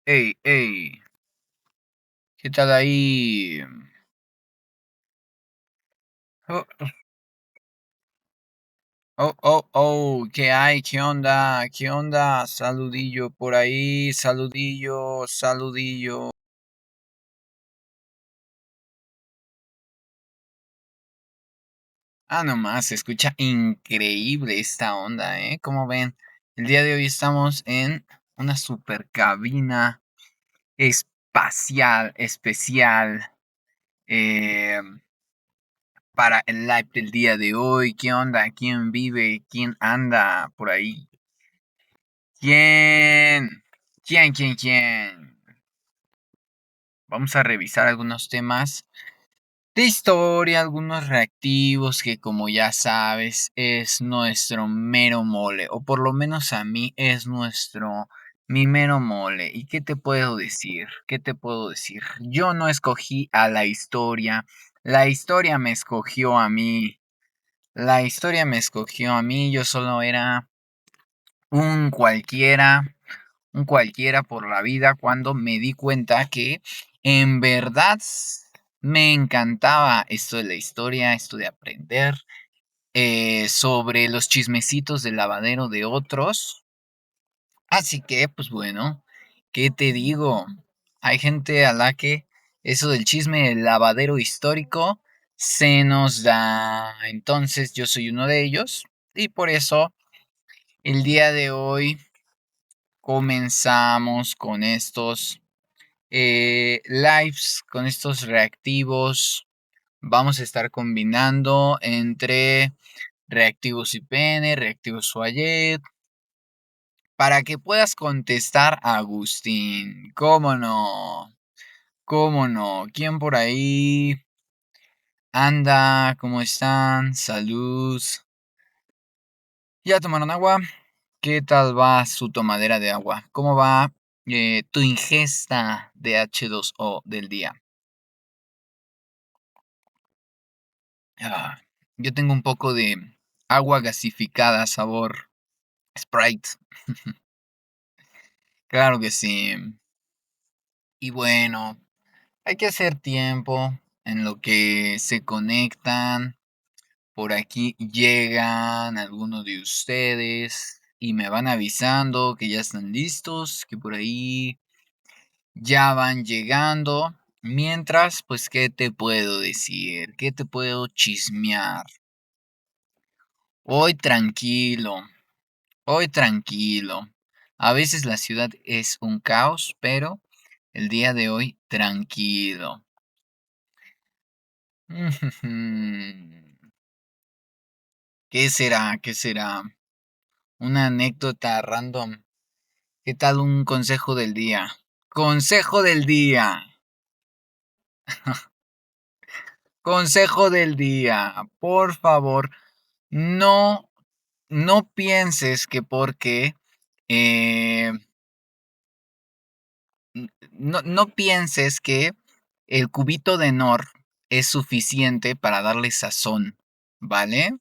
Ey, ey, ¿qué tal ahí? Oh, oh, ¿qué hay? ¿Qué onda? ¿Qué onda? Saludillo por ahí, saludillo, saludillo. Nomás, se escucha increíble esta onda, ¿eh? Como ven, el día de hoy estamos en una super cabina espacial, especial, eh, para el live del día de hoy. ¿Qué onda? ¿Quién vive? ¿Quién anda por ahí? ¿Quién? ¿Quién? Vamos a revisar algunos temas de historia, algunos reactivos que como ya sabes es nuestro mero mole, o por lo menos a mí es mi mero mole. ¿Y qué te puedo decir? ¿Qué te puedo decir? Yo no escogí a la historia me escogió a mí, la historia me escogió a mí, yo solo era un cualquiera un cualquiera por la vida cuando me di cuenta que en verdad me encantaba esto de la historia, esto de aprender sobre los chismecitos del lavadero de otros. Así que, pues bueno, ¿qué te digo? Hay gente a la que eso del chisme del lavadero histórico se nos da. Entonces yo soy uno de ellos y por eso el día de hoy comenzamos con estos lives, con estos reactivos. Vamos a estar combinando entre reactivos IPN, reactivos Wayet, para que puedas contestar a Agustín. ¿Cómo no? ¿Cómo no? ¿Quién por ahí anda? ¿Cómo están? Salud. ¿Ya tomaron agua? ¿Qué tal va su tomadera de agua? ¿Cómo va tu ingesta de H2O del día? Ah, yo tengo un poco de agua gasificada, sabor Sprite. Claro que sí. Y bueno, hay que hacer tiempo en lo que se conectan. Por aquí llegan algunos de ustedes y me van avisando que ya están listos, que por ahí ya van llegando. Mientras, pues, ¿qué te puedo decir? ¿Qué te puedo chismear? Hoy tranquilo. Hoy tranquilo. A veces la ciudad es un caos, pero el día de hoy tranquilo. ¿Qué será? ¿Qué será? Una anécdota random. ¿Qué tal un consejo del día? Consejo del día. Consejo del día. Por favor, no, no pienses que porque eh, no pienses que el cubito de Nor es suficiente para darle sazón, ¿vale?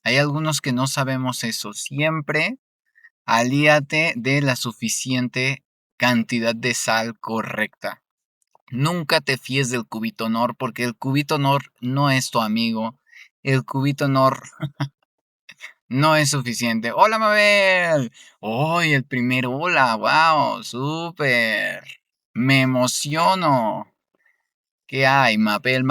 Hay algunos que no sabemos eso. Siempre alíate de la suficiente cantidad de sal correcta. Nunca te fíes del cubito Nor porque el cubito Nor no es tu amigo. El cubito Nor no es suficiente. Hola, Mabel. Hoy el primer hola. Wow, súper. Me emociono. ¿Qué hay? Mabel.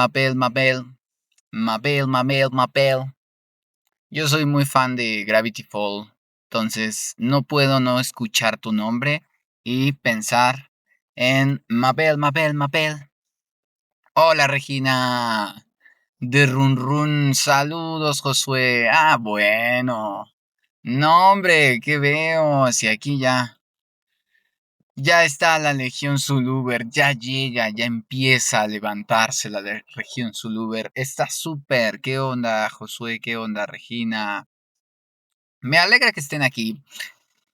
Yo soy muy fan de Gravity Fall, entonces no puedo no escuchar tu nombre y pensar en Mabel. Hola, Regina. De Run Run, saludos, Josué. Bueno. No, hombre, ¿qué veo? Si aquí ya está la Legión Zuluber, ya llega, ya empieza a levantarse la Legión Zuluber. Está súper. ¿Qué onda, Josué? ¿Qué onda, Regina? Me alegra que estén aquí.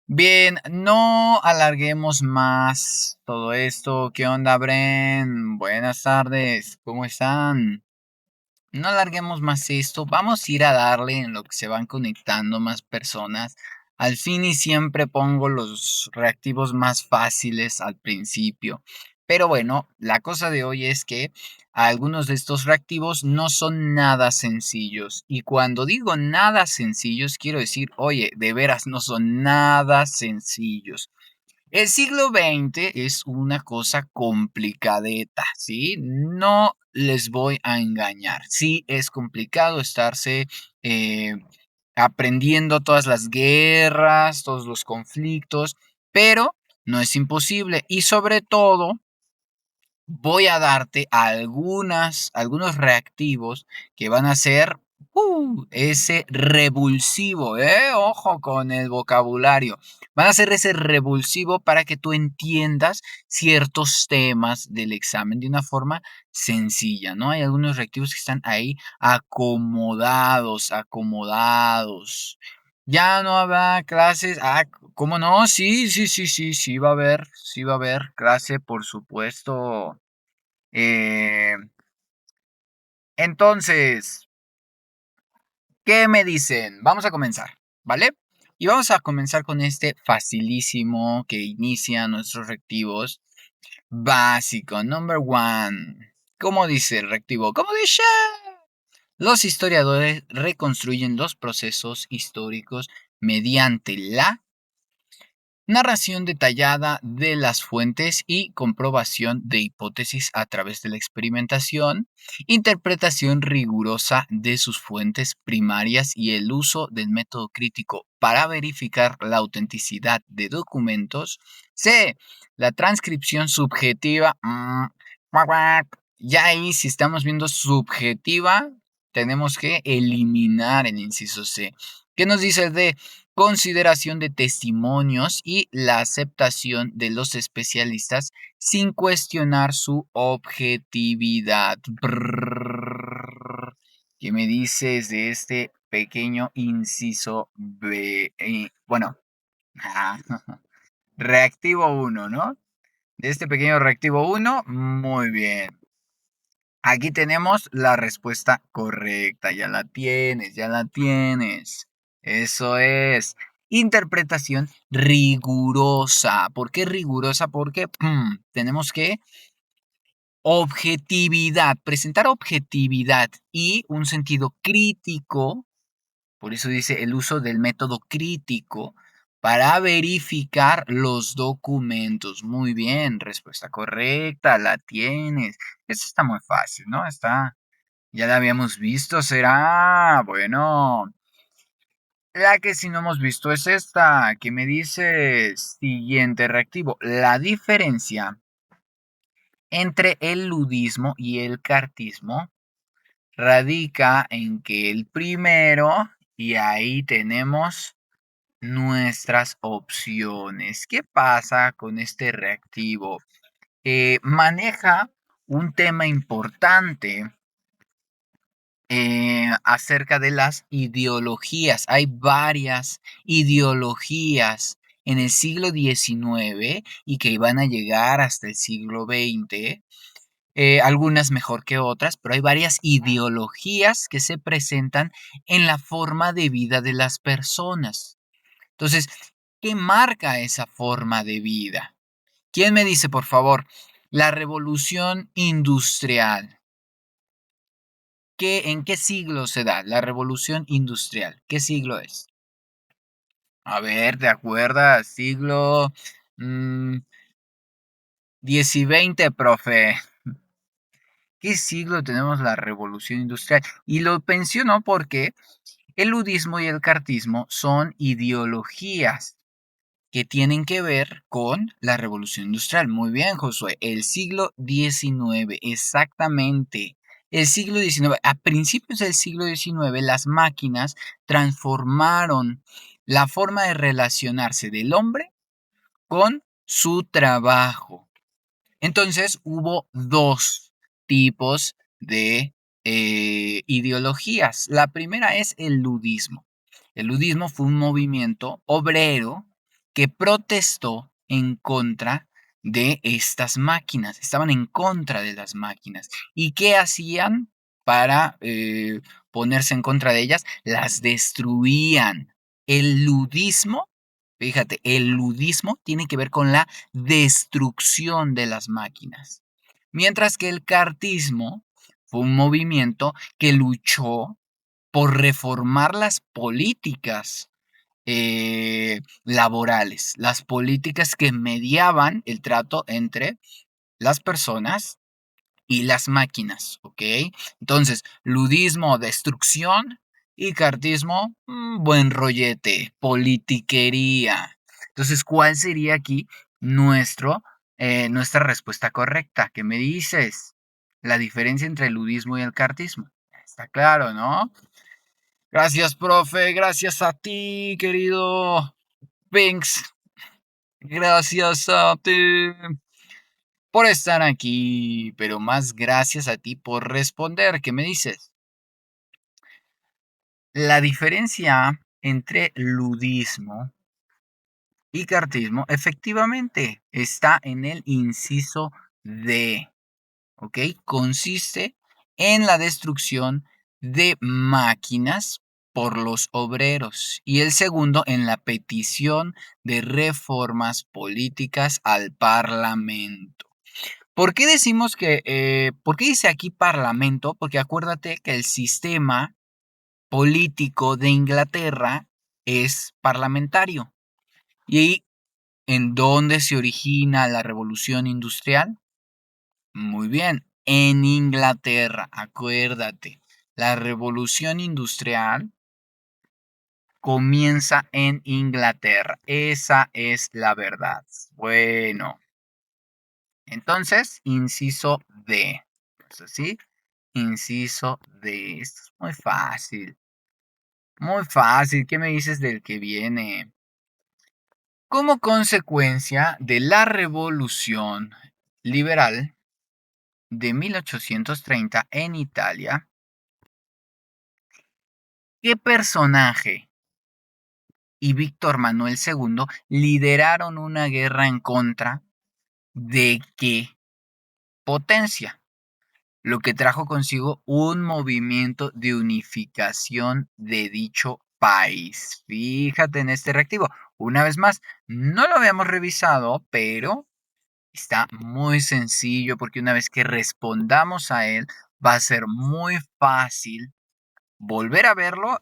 Bien, no alarguemos más todo esto. ¿Qué onda, Bren? Buenas tardes, ¿cómo están? No alarguemos más esto. Vamos a ir a darle en lo que se van conectando más personas. Al fin y siempre pongo los reactivos más fáciles al principio. Pero bueno, la cosa de hoy es que algunos de estos reactivos no son nada sencillos. Y cuando digo nada sencillos, quiero decir, oye, de veras no son nada sencillos. El siglo XX es una cosa complicadeta, ¿sí? No les voy a engañar. Sí, es complicado estarse eh, aprendiendo todas las guerras, todos los conflictos, pero no es imposible. Y sobre todo, voy a darte algunos reactivos que van a ser ese revulsivo, ojo con el vocabulario. Van a ser ese revulsivo para que tú entiendas ciertos temas del examen de una forma sencilla, ¿no? Hay algunos reactivos que están ahí acomodados, acomodados. Ya no habrá clases. Ah, ¿cómo no? Sí, sí, sí, sí, sí va a haber clase, por supuesto. Eh, entonces, ¿qué me dicen? Vamos a comenzar, ¿vale? Y vamos a comenzar con este facilísimo que inicia nuestros reactivos básico, number one. ¿Cómo dice el reactivo? ¿Cómo dice? Los historiadores reconstruyen los procesos históricos mediante la narración detallada de las fuentes y comprobación de hipótesis a través de la experimentación, interpretación rigurosa de sus fuentes primarias y el uso del método crítico para verificar la autenticidad de documentos. C. La transcripción subjetiva. Guac, guac. Ya ahí, si estamos viendo subjetiva, tenemos que eliminar el inciso C. ¿Qué nos dice el D? Consideración de testimonios y la aceptación de los especialistas sin cuestionar su objetividad. Brrr. ¿Qué me dices de este pequeño inciso B? Bueno, reactivo uno, ¿no? De este pequeño reactivo uno, muy bien. Aquí tenemos la respuesta correcta. Ya la tienes, ya la tienes. Eso es. Interpretación rigurosa. ¿Por qué rigurosa? Porque tenemos que objetividad, presentar objetividad y un sentido crítico. Por eso dice el uso del método crítico para verificar los documentos. Muy bien, respuesta correcta, la tienes. Eso está muy fácil, ¿no? Ya la habíamos visto, será. Bueno, la que sí no hemos visto es esta, que me dice siguiente reactivo. La diferencia entre el ludismo y el cartismo radica en que el primero, y ahí tenemos nuestras opciones. ¿Qué pasa con este reactivo? Maneja un tema importante acerca de las ideologías. Hay varias ideologías en el siglo XIX y que iban a llegar hasta el siglo XX. Algunas mejor que otras, pero hay varias ideologías que se presentan en la forma de vida de las personas. Entonces, ¿qué marca esa forma de vida? ¿Quién me dice, por favor, la revolución industrial? ¿En qué siglo se da la revolución industrial? ¿Qué siglo es? A ver, ¿te acuerdas? Siglo mm, 10 y 20, profe. ¿Qué siglo tenemos la revolución industrial? Y lo menciono porque el ludismo y el cartismo son ideologías que tienen que ver con la revolución industrial. Muy bien, Josué. El siglo XIX, exactamente. El siglo XIX, a principios del siglo XIX, las máquinas transformaron la forma de relacionarse del hombre con su trabajo. Entonces hubo dos tipos de ideologías. La primera es el ludismo. El ludismo fue un movimiento obrero que protestó en contra de estas máquinas. Estaban en contra de las máquinas. ¿Y qué hacían para ponerse en contra de ellas? Las destruían. El ludismo Fíjate, el ludismo tiene que ver con la destrucción de las máquinas, mientras que el cartismo fue un movimiento que luchó por reformar las políticas laborales, las políticas que mediaban el trato entre las personas y las máquinas, ¿ok? Entonces, ludismo, destrucción y cartismo, buen rollete, politiquería. Entonces, ¿cuál sería aquí nuestra respuesta correcta? ¿Qué me dices? La diferencia entre el ludismo y el cartismo. Está claro, ¿no? Gracias, profe. Gracias a ti, querido Pinks. Gracias a ti por estar aquí, pero más gracias a ti por responder. ¿Qué me dices? La diferencia entre ludismo y cartismo efectivamente está en el inciso D, ¿ok? Consiste en la destrucción de máquinas por los obreros y el segundo en la petición de reformas políticas al Parlamento. ¿Por qué decimos por qué dice aquí Parlamento? Porque acuérdate que el sistema político de Inglaterra es parlamentario. ¿Y ahí en dónde se origina la revolución industrial? Muy bien, en Inglaterra, acuérdate. La revolución industrial comienza en Inglaterra. Esa es la verdad. Bueno, entonces, inciso D. Entonces, ¿sí? Inciso D. Esto es muy fácil. Muy fácil. ¿Qué me dices del que viene? Como consecuencia de la revolución liberal de 1830 en Italia, ¿qué personaje y Víctor Manuel II lideraron una guerra en contra de qué potencia? Lo que trajo consigo un movimiento de unificación de dicho país. Fíjate en este reactivo. Una vez más, no lo habíamos revisado, pero está muy sencillo porque una vez que respondamos a él, va a ser muy fácil volver a verlo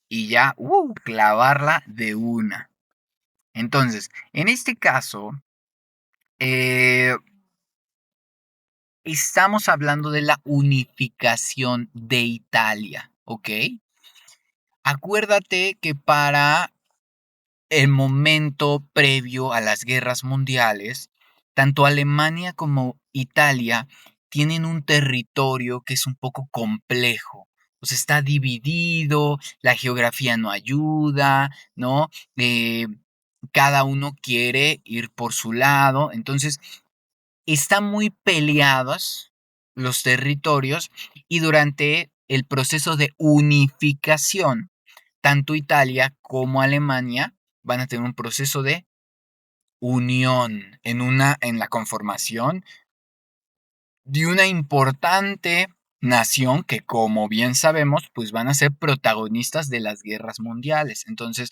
y ya, clavarla de una. Entonces, en este caso, eh, estamos hablando de la unificación de Italia, ¿ok? Acuérdate que para el momento previo a las guerras mundiales, tanto Alemania como Italia tienen un territorio que es un poco complejo. O sea, está dividido, la geografía no ayuda, ¿no? Cada uno quiere ir por su lado. Entonces, están muy peleados los territorios y durante el proceso de unificación, tanto Italia como Alemania van a tener un proceso de unión en la conformación de una importante nación que, como bien sabemos, pues van a ser protagonistas de las guerras mundiales. Entonces,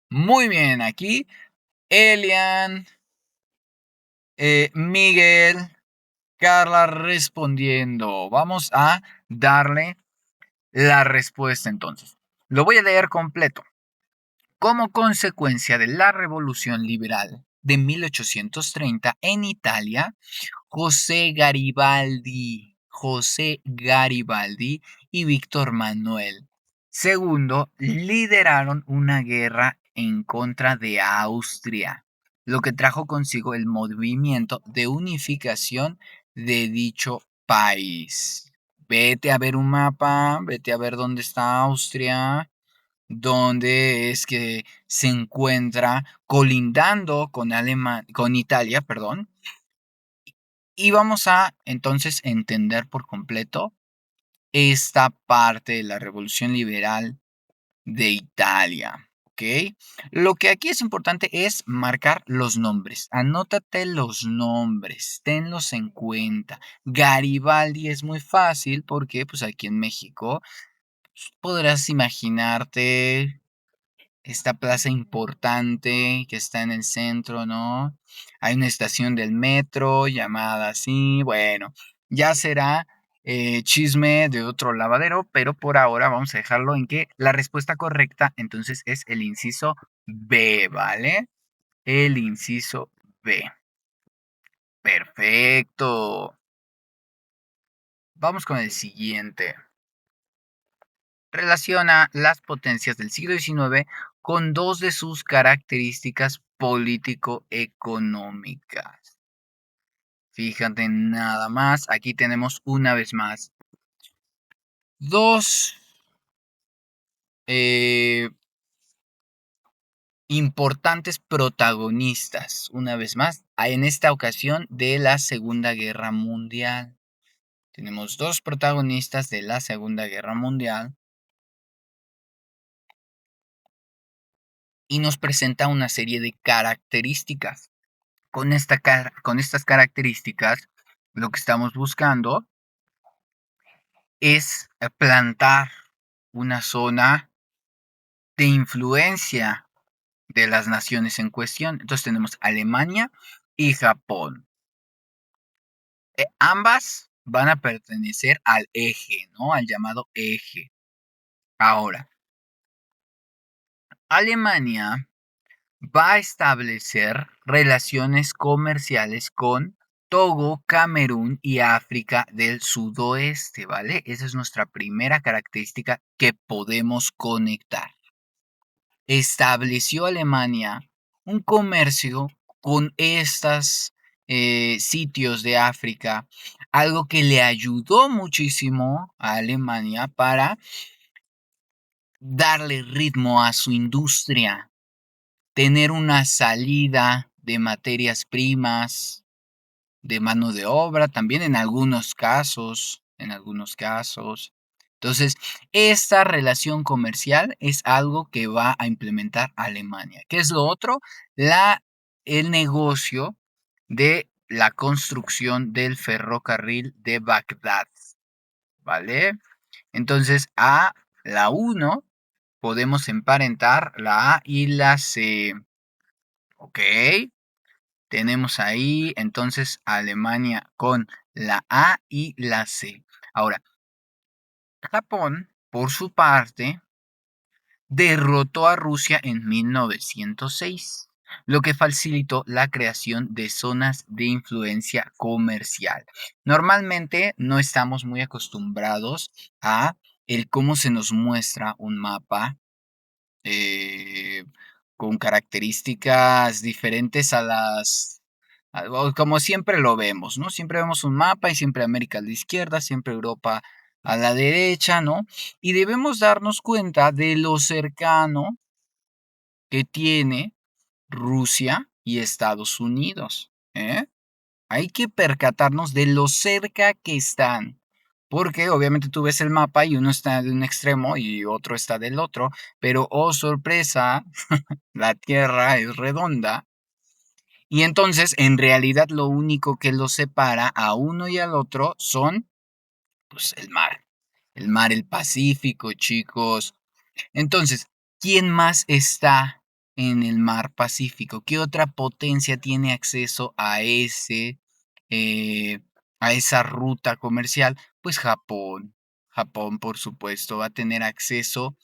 muy bien, aquí Elian, Miguel, Carla respondiendo. Vamos a darle la respuesta entonces. Lo voy a leer completo. Como consecuencia de la Revolución Liberal de 1830 en Italia, José Garibaldi y Víctor Manuel segundo lideraron una guerra en contra de Austria, lo que trajo consigo el movimiento de unificación de dicho país. Vete a ver un mapa, vete a ver dónde está Austria, dónde es que se encuentra colindando con Italia, perdón, y vamos a entonces entender por completo esta parte de la revolución liberal de Italia. ¿Ok? Lo que aquí es importante es marcar los nombres. Anótate los nombres, tenlos en cuenta. Garibaldi es muy fácil porque pues aquí en México podrás imaginarte esta plaza importante que está en el centro, ¿no? Hay una estación del metro llamada así. Bueno, ya será chisme de otro lavadero, pero por ahora vamos a dejarlo en que la respuesta correcta entonces es el inciso B, ¿vale? El inciso B. Perfecto. Vamos con el siguiente. Relaciona las potencias del siglo XIX con dos de sus características político-económicas. Fíjate nada más, aquí tenemos una vez más dos eh, importantes protagonistas, una vez más, en esta ocasión de la Segunda Guerra Mundial. Tenemos dos protagonistas de la Segunda Guerra Mundial y nos presenta una serie de características. Con estas características, lo que estamos buscando es plantar una zona de influencia de las naciones en cuestión. Entonces tenemos Alemania y Japón. Ambas van a pertenecer al eje, ¿no? Al llamado eje. Ahora, Alemania va a establecer relaciones comerciales con Togo, Camerún y África del Sudoeste, ¿vale? Esa es nuestra primera característica que podemos conectar. Estableció Alemania un comercio con estos sitios de África, algo que le ayudó muchísimo a Alemania para darle ritmo a su industria, tener una salida de materias primas, de mano de obra, también en algunos casos, en algunos casos. Entonces, esta relación comercial es algo que va a implementar Alemania. ¿Qué es lo otro? El negocio de la construcción del ferrocarril de Bagdad, ¿vale? Entonces, a la uno podemos emparentar la A y la C. Ok, tenemos ahí entonces Alemania con la A y la C. Ahora, Japón, por su parte, derrotó a Rusia en 1906, lo que facilitó la creación de zonas de influencia comercial. Normalmente no estamos muy acostumbrados a el cómo se nos muestra un mapa eh, con características diferentes a o como siempre lo vemos, ¿no? Siempre vemos un mapa y siempre América a la izquierda, siempre Europa a la derecha, ¿no? Y debemos darnos cuenta de lo cercano que tiene Rusia y Estados Unidos, ¿eh? Hay que percatarnos de lo cerca que están. Porque obviamente tú ves el mapa y uno está de un extremo y otro está del otro, pero oh sorpresa, la Tierra es redonda y entonces en realidad lo único que los separa a uno y al otro son pues el mar. El mar, el Pacífico, chicos. Entonces, ¿quién más está en el mar Pacífico? ¿Qué otra potencia tiene acceso eh, a esa ruta comercial? Pues Japón. Japón, por supuesto, va a tener acceso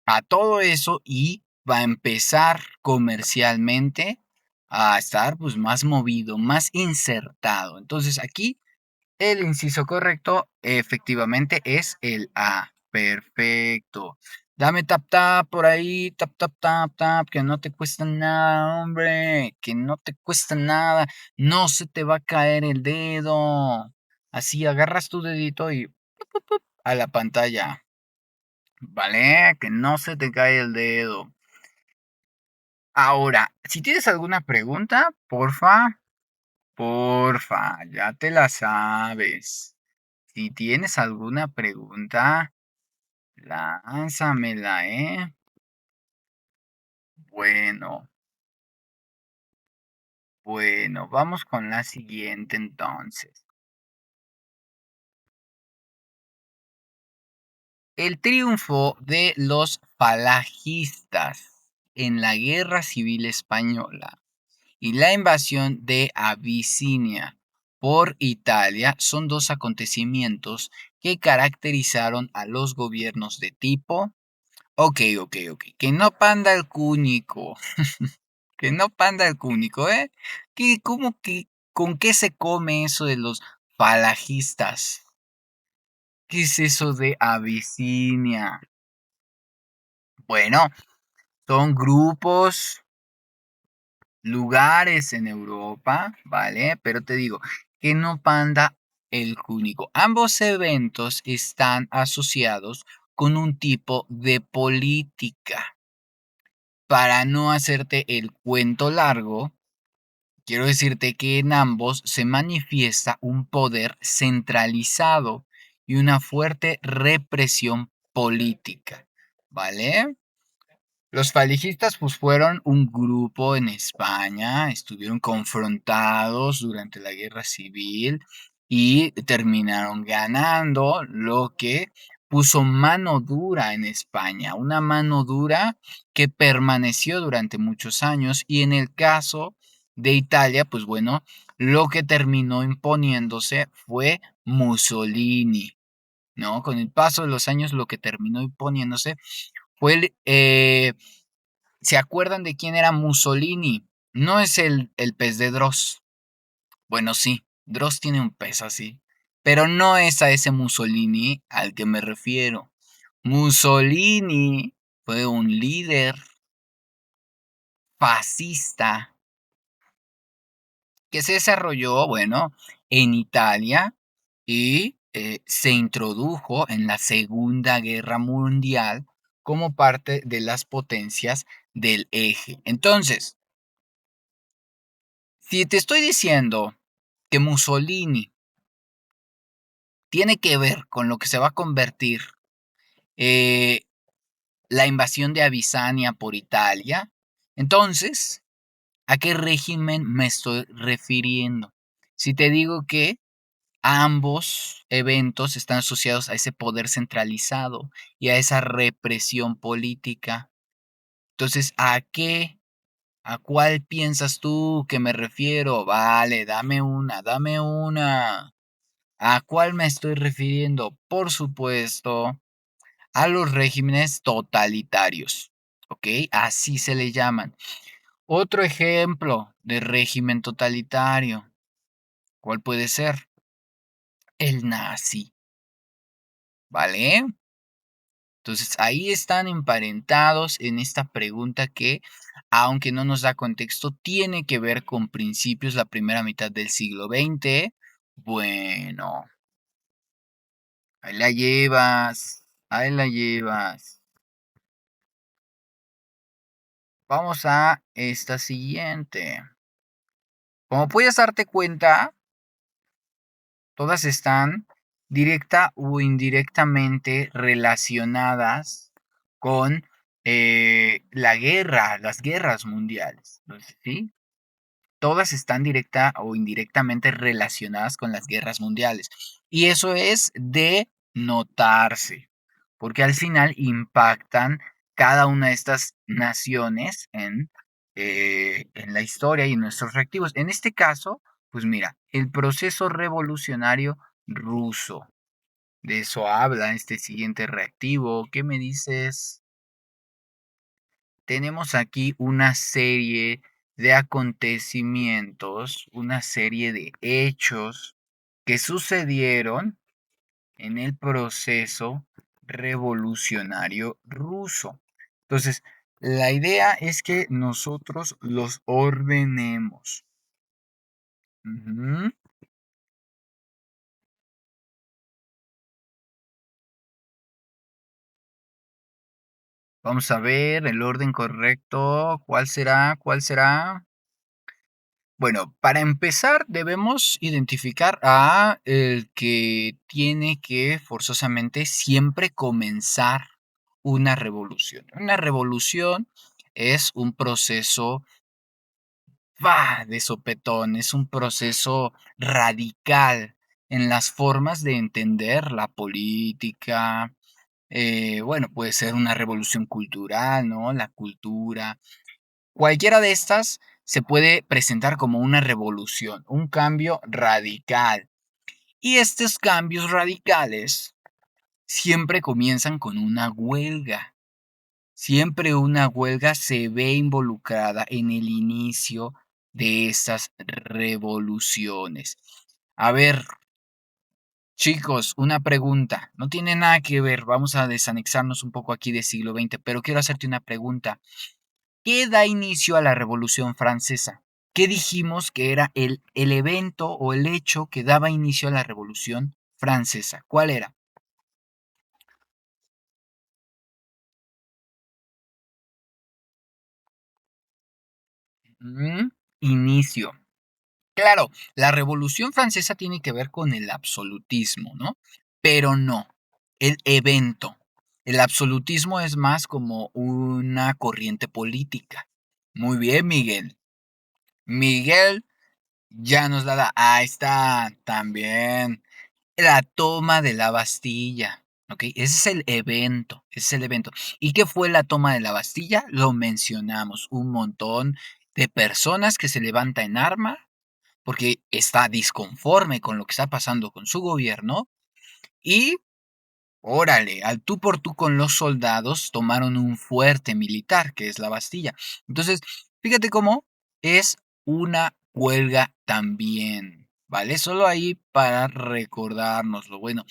a todo eso y va a empezar comercialmente a estar pues más movido, más insertado. Entonces aquí el inciso correcto efectivamente es el A. Perfecto. Dame tap tap por ahí, tap tap tap tap, que no te cuesta nada, hombre, que no te cuesta nada, no se te va a caer el dedo. Así agarras tu dedito y a la pantalla. ¿Vale? Que no se te cae el dedo. Ahora, si tienes alguna pregunta, porfa, ya te la sabes. Si tienes alguna pregunta, lánzamela, ¿eh? Bueno, bueno, vamos con la siguiente entonces. El triunfo de los falangistas. en la Guerra Civil Española y la invasión de Abisinia por Italia son dos acontecimientos que caracterizaron a los gobiernos de tipo. Ok, ok, ok. Que no panda el cúnico. Que no panda el cúnico, ¿eh? ¿Cómo que, con qué se come eso de los falajistas? ¿Qué es eso de Abisinia? Bueno, son grupos, lugares en Europa, ¿vale? Pero te digo, que no panda el cúnico. Ambos eventos están asociados con un tipo de política. Para no hacerte el cuento largo, quiero decirte que en ambos se manifiesta un poder centralizado y una fuerte represión política, ¿vale? Los falijistas pues fueron un grupo en España, estuvieron confrontados durante la guerra civil y terminaron ganando, lo que puso mano dura en España, una mano dura que permaneció durante muchos años, y en el caso de Italia, pues bueno, lo que terminó imponiéndose fue Mussolini, ¿no? Con el paso de los años lo que terminó imponiéndose fue ¿se acuerdan de quién era Mussolini? No es el pez de Dross. Bueno, sí, Dross tiene un pez así, pero no es a ese Mussolini al que me refiero. Mussolini fue un líder fascista que se desarrolló, bueno, en Italia y se introdujo en la Segunda Guerra Mundial como parte de las potencias del eje. Entonces, si te estoy diciendo que Mussolini tiene que ver con lo que se va a convertir eh, la invasión de Abisania por Italia, entonces, ¿a qué régimen me estoy refiriendo? Si te digo que ambos eventos están asociados a ese poder centralizado y a esa represión política, entonces, ¿a qué? ¿A cuál piensas tú que me refiero? Vale, dame una, dame una. ¿A cuál me estoy refiriendo? Por supuesto, a los regímenes totalitarios, ¿ok? Así se le llaman. Otro ejemplo de régimen totalitario, ¿cuál puede ser? El nazi, ¿vale? Entonces ahí están emparentados en esta pregunta que, aunque no nos da contexto, tiene que ver con principios la primera mitad del siglo XX. Bueno, ahí la llevas, ahí la llevas. Vamos a esta siguiente. Como puedes darte cuenta, todas están directa o indirectamente relacionadas con la guerra, las guerras mundiales. Entonces, ¿sí? Todas están directa o indirectamente relacionadas con las guerras mundiales. Y eso es de notarse, porque al final impactan cada una de estas naciones en la historia y en nuestros reactivos. En este caso, pues mira, el proceso revolucionario ruso. De eso habla este siguiente reactivo. ¿Qué me dices? Tenemos aquí una serie de acontecimientos, una serie de hechos que sucedieron en el proceso revolucionario ruso. Entonces, la idea es que nosotros los ordenemos. Ujú. Vamos a ver el orden correcto. ¿Cuál será? ¿Cuál será? Bueno, para empezar debemos identificar a el que tiene que forzosamente siempre comenzar una revolución. Una revolución es un proceso de sopetón, es un proceso radical en las formas de entender la política, bueno, puede ser una revolución cultural, ¿no? La cultura. Cualquiera de estas se puede presentar como una revolución, un cambio radical. Y estos cambios radicales siempre comienzan con una huelga. Siempre una huelga se ve involucrada en el inicio de estas revoluciones. A ver, chicos, una pregunta. No tiene nada que ver, vamos a desanexarnos un poco aquí del siglo XX, pero quiero hacerte una pregunta. ¿Qué da inicio a la Revolución Francesa? ¿Qué dijimos que era el evento o el hecho que daba inicio a la Revolución Francesa? ¿Cuál era? Mm, inicio. Claro, la Revolución Francesa tiene que ver con el absolutismo, ¿no? Pero no, el evento. El absolutismo es más como una corriente política. Muy bien, Miguel. Miguel ya nos la da. Ahí está, también. La toma de la Bastilla. ¿Ok? Ese es el evento. Ese es el evento. ¿Y qué fue la toma de la Bastilla? Lo mencionamos. Un montón de personas que se levantan en arma porque está disconforme con lo que está pasando con su gobierno y, órale, al tú por tú con los soldados tomaron un fuerte militar, que es la Bastilla. Entonces, fíjate cómo es una huelga también, ¿vale? Solo ahí para recordárnoslo. Bueno,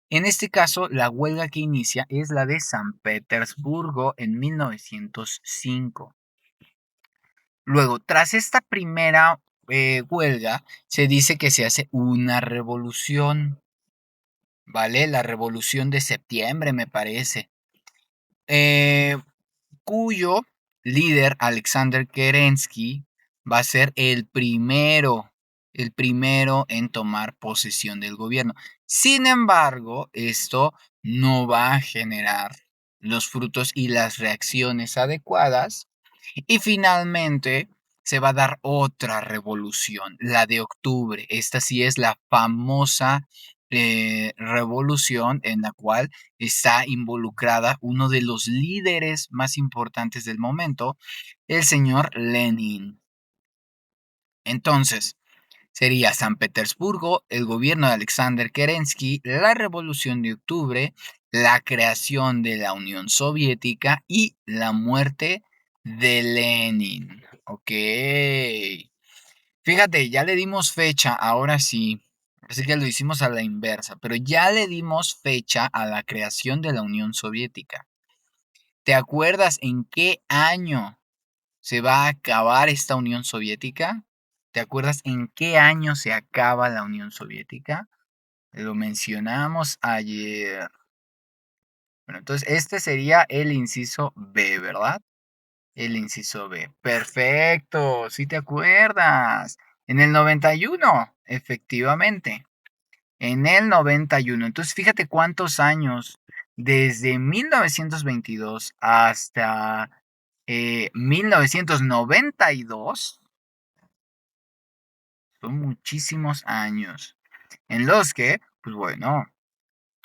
en este caso, la huelga que inicia es la de San Petersburgo en 1905. Luego, tras esta primera huelga, se dice que se hace una revolución, ¿vale? La revolución de septiembre, me parece, eh, cuyo líder, Alexander Kerensky, va a ser el primero en tomar posesión del gobierno. Sin embargo, esto no va a generar los frutos y las reacciones adecuadas y finalmente se va a dar otra revolución, la de octubre. Esta sí es la famosa revolución en la cual está involucrada uno de los líderes más importantes del momento, el señor Lenin. Entonces, sería San Petersburgo, el gobierno de Alexander Kerensky, la revolución de octubre, la creación de la Unión Soviética y la muerte de Lenin. Ok. Fíjate, ya le dimos fecha, ahora sí. Así que lo hicimos a la inversa, pero ya le dimos fecha a la creación de la Unión Soviética. ¿Te acuerdas en qué año se va a acabar esta Unión Soviética? ¿Te acuerdas en qué año se acaba la Unión Soviética? Lo mencionamos ayer. Bueno, entonces este sería el inciso B, ¿verdad? El inciso B. Perfecto, si te acuerdas. En el 91, efectivamente. En el 91. Entonces, fíjate cuántos años, desde 1922 hasta 1992, son muchísimos años en los que, pues bueno,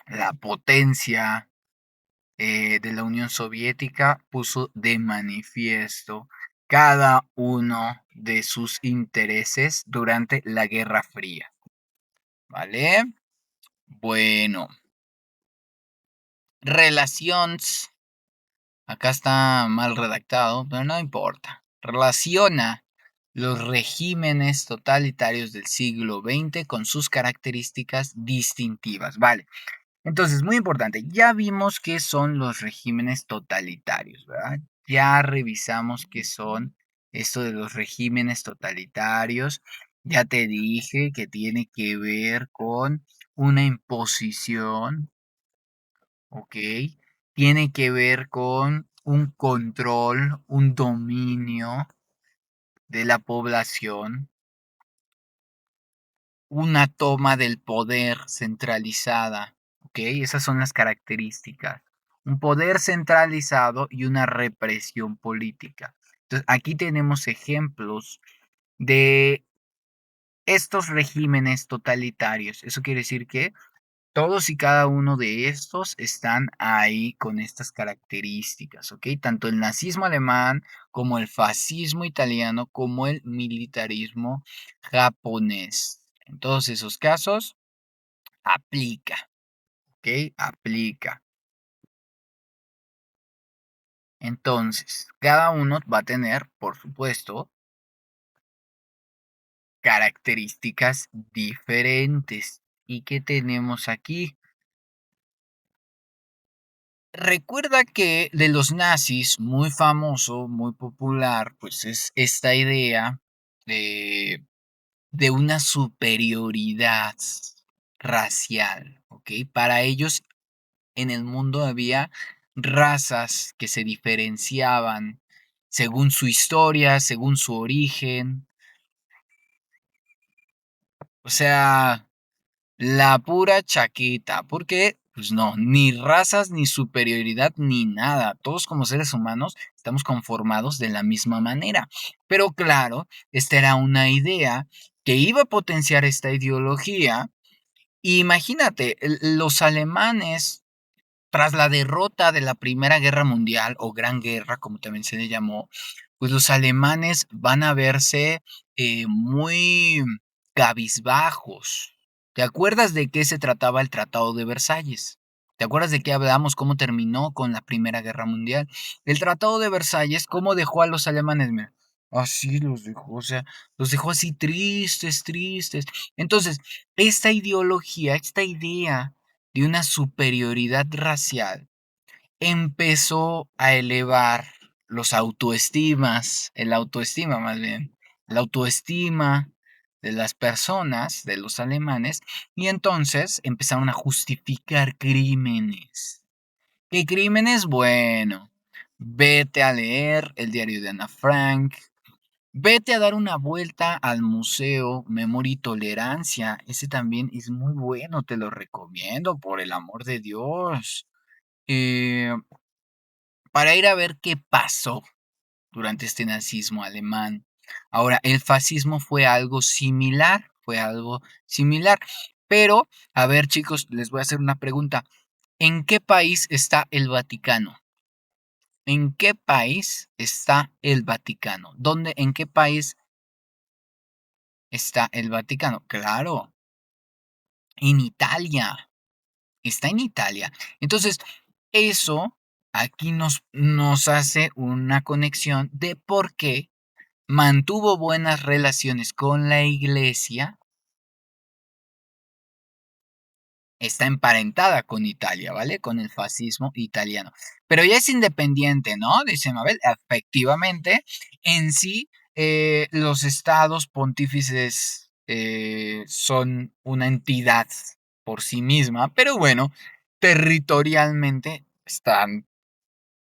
la potencia de la Unión Soviética puso de manifiesto cada uno de sus intereses durante la Guerra Fría, ¿vale? Bueno, relaciones. Acá está mal redactado, pero no importa. Relaciona los regímenes totalitarios del siglo XX con sus características distintivas. Vale. Entonces, muy importante, ya vimos qué son los regímenes totalitarios, ¿verdad? Ya revisamos qué son esto de los regímenes totalitarios. Ya te dije que tiene que ver con una imposición, ¿ok? Tiene que ver con un control, un dominio de la población, una toma del poder centralizada, ¿ok? Esas son las características. Un poder centralizado y una represión política. Entonces, aquí tenemos ejemplos de estos regímenes totalitarios. Eso quiere decir que Todos y cada uno de estos están ahí con estas características, ¿ok? Tanto el nazismo alemán como el fascismo italiano, como el militarismo japonés. En todos esos casos, aplica, ¿ok? Aplica. Entonces, cada uno va a tener, por supuesto, características diferentes. ¿Y qué tenemos aquí? Recuerda que de los nazis, muy famoso, muy popular, pues es esta idea de, de una superioridad racial, ¿ok? Para ellos en el mundo había razas que se diferenciaban según su historia, según su origen. O sea, la pura chaqueta, porque, pues no, ni razas, ni superioridad, ni nada. Todos como seres humanos estamos conformados de la misma manera. Pero claro, esta era una idea que iba a potenciar esta ideología. Imagínate, los alemanes, tras la derrota de la Primera Guerra Mundial, o Gran Guerra, como también se le llamó, pues los alemanes van a verse muy cabizbajos. ¿Te acuerdas de qué se trataba el Tratado de Versalles? ¿Te acuerdas de qué hablamos, cómo terminó con la Primera Guerra Mundial? El Tratado de Versalles, ¿cómo dejó a los alemanes? Mira, así los dejó, o sea, los dejó así tristes, tristes. Entonces, esta ideología, esta idea de una superioridad racial empezó a elevar los autoestimas, el autoestima más bien, la autoestima de las personas, de los alemanes, y entonces empezaron a justificar crímenes. ¿Qué crímenes? Bueno, vete a leer el diario de Ana Frank, vete a dar una vuelta al Museo Memoria y Tolerancia, ese también es muy bueno, te lo recomiendo, por el amor de Dios. Eh, para ir a ver qué pasó durante este nazismo alemán. Ahora, el fascismo fue algo similar, pero, a ver chicos, les voy a hacer una pregunta. ¿En qué país está el Vaticano? ¿En qué país está el Vaticano? ¿Dónde, en qué país está el Vaticano? Claro, en Italia. Está en Italia. Entonces, eso aquí nos hace una conexión de por qué mantuvo buenas relaciones con la iglesia, está emparentada con Italia, ¿vale? Con el fascismo italiano. Pero ya es independiente, ¿no? Dice Mabel, efectivamente, en sí, los estados pontífices son una entidad por sí misma, pero bueno, territorialmente están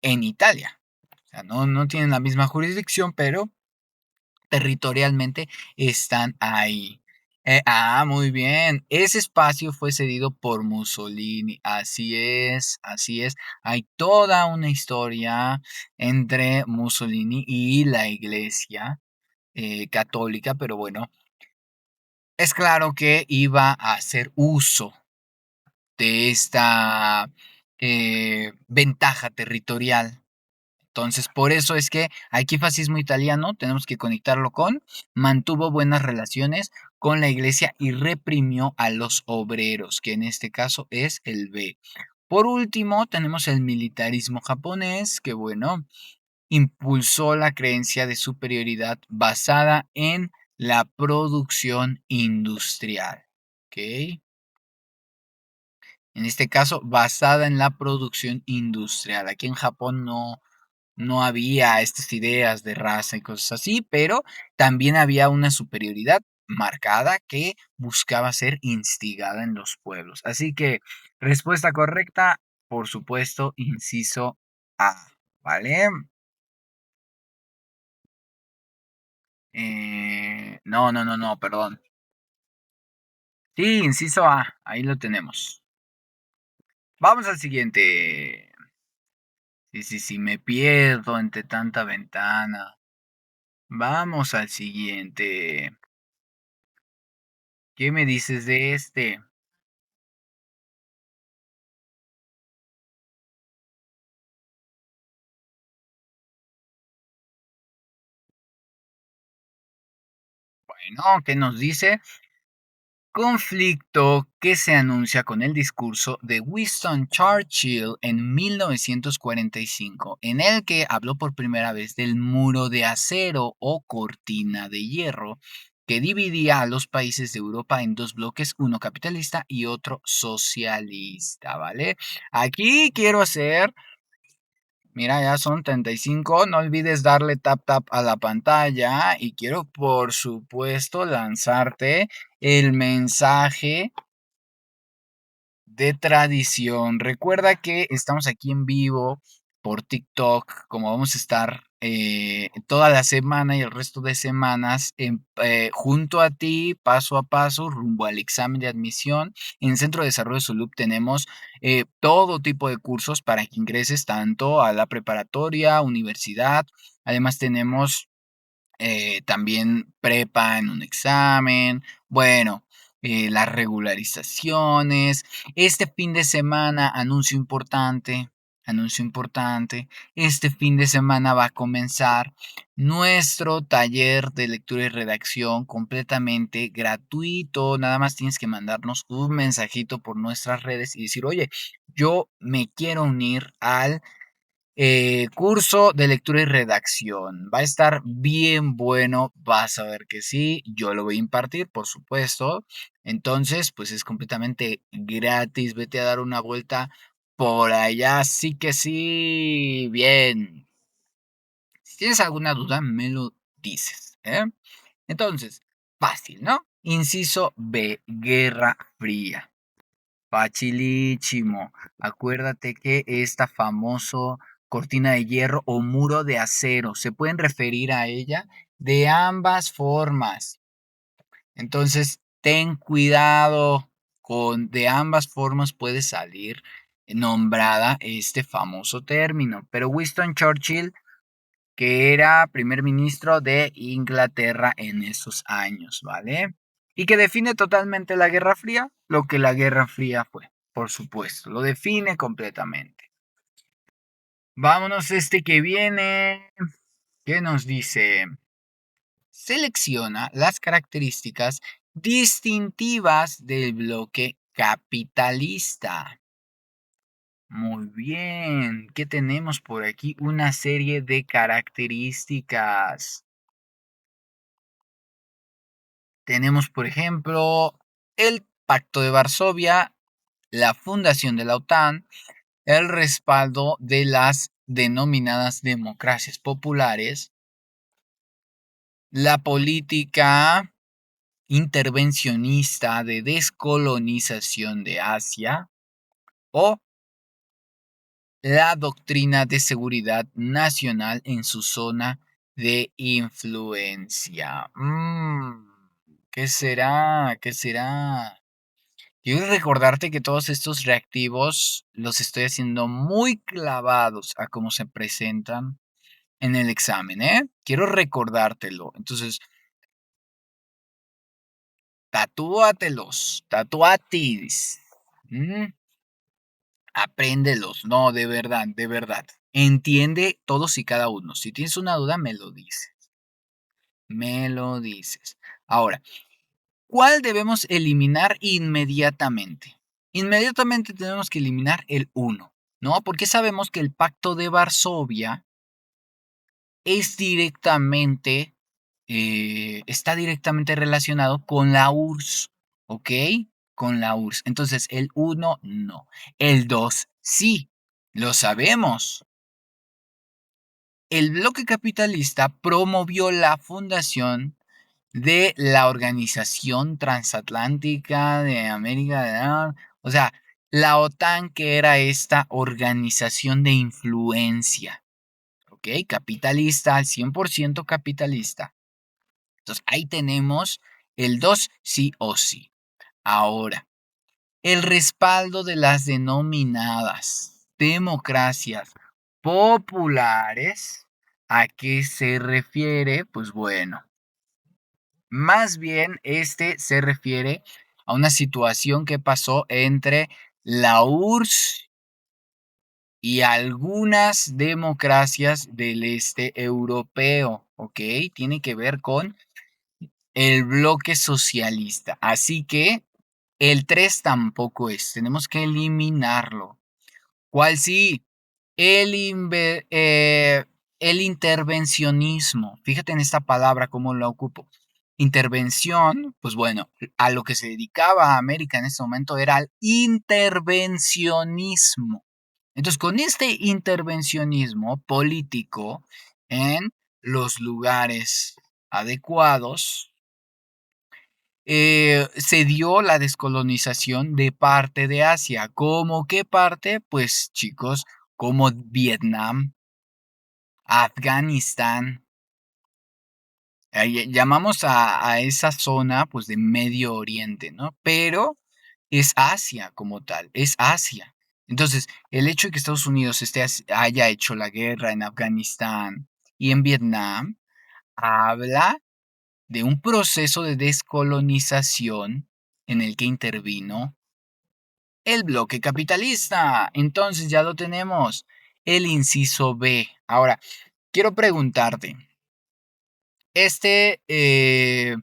en Italia. O sea, no tienen la misma jurisdicción, pero territorialmente están ahí. Muy bien. Ese espacio fue cedido por Mussolini. Así es, así es. Hay toda una historia entre Mussolini y la iglesia católica, pero bueno, es claro que iba a hacer uso de esta ventaja territorial. Entonces, por eso es que aquí fascismo italiano tenemos que conectarlo con mantuvo buenas relaciones con la iglesia y reprimió a los obreros, que en este caso es el B. Por último, tenemos el militarismo japonés, que bueno, impulsó la creencia de superioridad basada en la producción industrial. ¿Ok? En este caso, basada en la producción industrial. Aquí en Japón no había estas ideas de raza y cosas así, pero también había una superioridad marcada que buscaba ser instigada en los pueblos. Así que, respuesta correcta, por supuesto, inciso A, ¿vale? No, perdón. Sí, inciso A, ahí lo tenemos. Vamos al siguiente. Sí, me pierdo entre tanta ventana. Vamos al siguiente. ¿Qué me dices de este? Bueno, ¿qué nos dice? Conflicto que se anuncia con el discurso de Winston Churchill en 1945, en el que habló por primera vez del muro de acero o cortina de hierro que dividía a los países de Europa en dos bloques, uno capitalista y otro socialista, ¿vale? Aquí quiero hacer. Mira, ya son 35. No olvides darle tap tap a la pantalla y quiero, por supuesto, lanzarte el mensaje de tradición. Recuerda que estamos aquí en vivo por TikTok, como vamos a estar toda la semana y el resto de semanas junto a ti, paso a paso, rumbo al examen de admisión. En el Centro de Desarrollo Sulup tenemos todo tipo de cursos para que ingreses tanto a la preparatoria, universidad. Además tenemos también prepa en un examen, bueno, las regularizaciones. Este fin de semana, anuncio importante, este fin de semana va a comenzar nuestro taller de lectura y redacción completamente gratuito. Nada más tienes que mandarnos un mensajito por nuestras redes y decir, oye, yo me quiero unir al curso de lectura y redacción. Va a estar bien bueno, vas a ver que sí, yo lo voy a impartir, por supuesto. Entonces, pues es completamente gratis, vete a dar una vuelta por allá, sí que sí, bien. Si tienes alguna duda, me lo dices, ¿eh? Entonces, fácil, ¿no? Inciso B, Guerra Fría. Facilísimo. Acuérdate que esta famoso cortina de hierro o muro de acero se pueden referir a ella de ambas formas. Entonces, ten cuidado con de ambas formas puede salir nombrada este famoso término. Pero Winston Churchill, que era primer ministro de Inglaterra en esos años, ¿vale? Y que define totalmente la Guerra Fría, lo que la Guerra Fría fue, por supuesto, lo define completamente. Vámonos este que viene, ¿qué nos dice? Selecciona las características distintivas del bloque capitalista. Muy bien, ¿qué tenemos por aquí? Una serie de características. Tenemos, por ejemplo, el Pacto de Varsovia, la fundación de la OTAN, el respaldo de las denominadas democracias populares, la política intervencionista de descolonización de Asia o la doctrina de seguridad nacional en su zona de influencia. ¿Qué será? ¿Qué será? Quiero recordarte que todos estos reactivos los estoy haciendo muy clavados a cómo se presentan en el examen, ¿eh? Quiero recordártelo. Entonces, tatúatelos, tatuatis. ¿Mm? Apréndelos, no, de verdad, de verdad. Entiende todos y cada uno. Si tienes una duda, me lo dices. Me lo dices. Ahora, ¿cuál debemos eliminar inmediatamente? Inmediatamente tenemos que eliminar el uno, ¿no? Porque sabemos que el Pacto de Varsovia es directamente, está directamente relacionado con la URSS, ¿ok? Con la URSS. Entonces, el uno no. El 2 sí, lo sabemos. El bloque capitalista promovió la fundación de la Organización Transatlántica de América o sea, la OTAN, que era esta organización de influencia, ¿ok? Capitalista, al 100% capitalista. Entonces, ahí tenemos el 2 sí o sí. Ahora, el respaldo de las denominadas democracias populares, ¿a qué se refiere? Pues bueno, más bien este se refiere a una situación que pasó entre la URSS y algunas democracias del este europeo, ¿ok? Tiene que ver con el bloque socialista. Así que el 3 tampoco es. Tenemos que eliminarlo. ¿Cuál sí? El, el intervencionismo. Fíjate en esta palabra, cómo la ocupo. Intervención, pues bueno, a lo que se dedicaba América en este momento era al intervencionismo. Entonces, con este intervencionismo político en los lugares adecuados, se dio la descolonización de parte de Asia. ¿Cómo qué parte? Pues chicos, como Vietnam, Afganistán. Llamamos a esa zona pues de Medio Oriente, ¿no? Pero es Asia como tal, es Asia. Entonces, el hecho de que Estados Unidos haya hecho la guerra en Afganistán y en Vietnam, habla de un proceso de descolonización en el que intervino el bloque capitalista. Entonces ya lo tenemos, el inciso B. Ahora, quiero preguntarte, este, eh,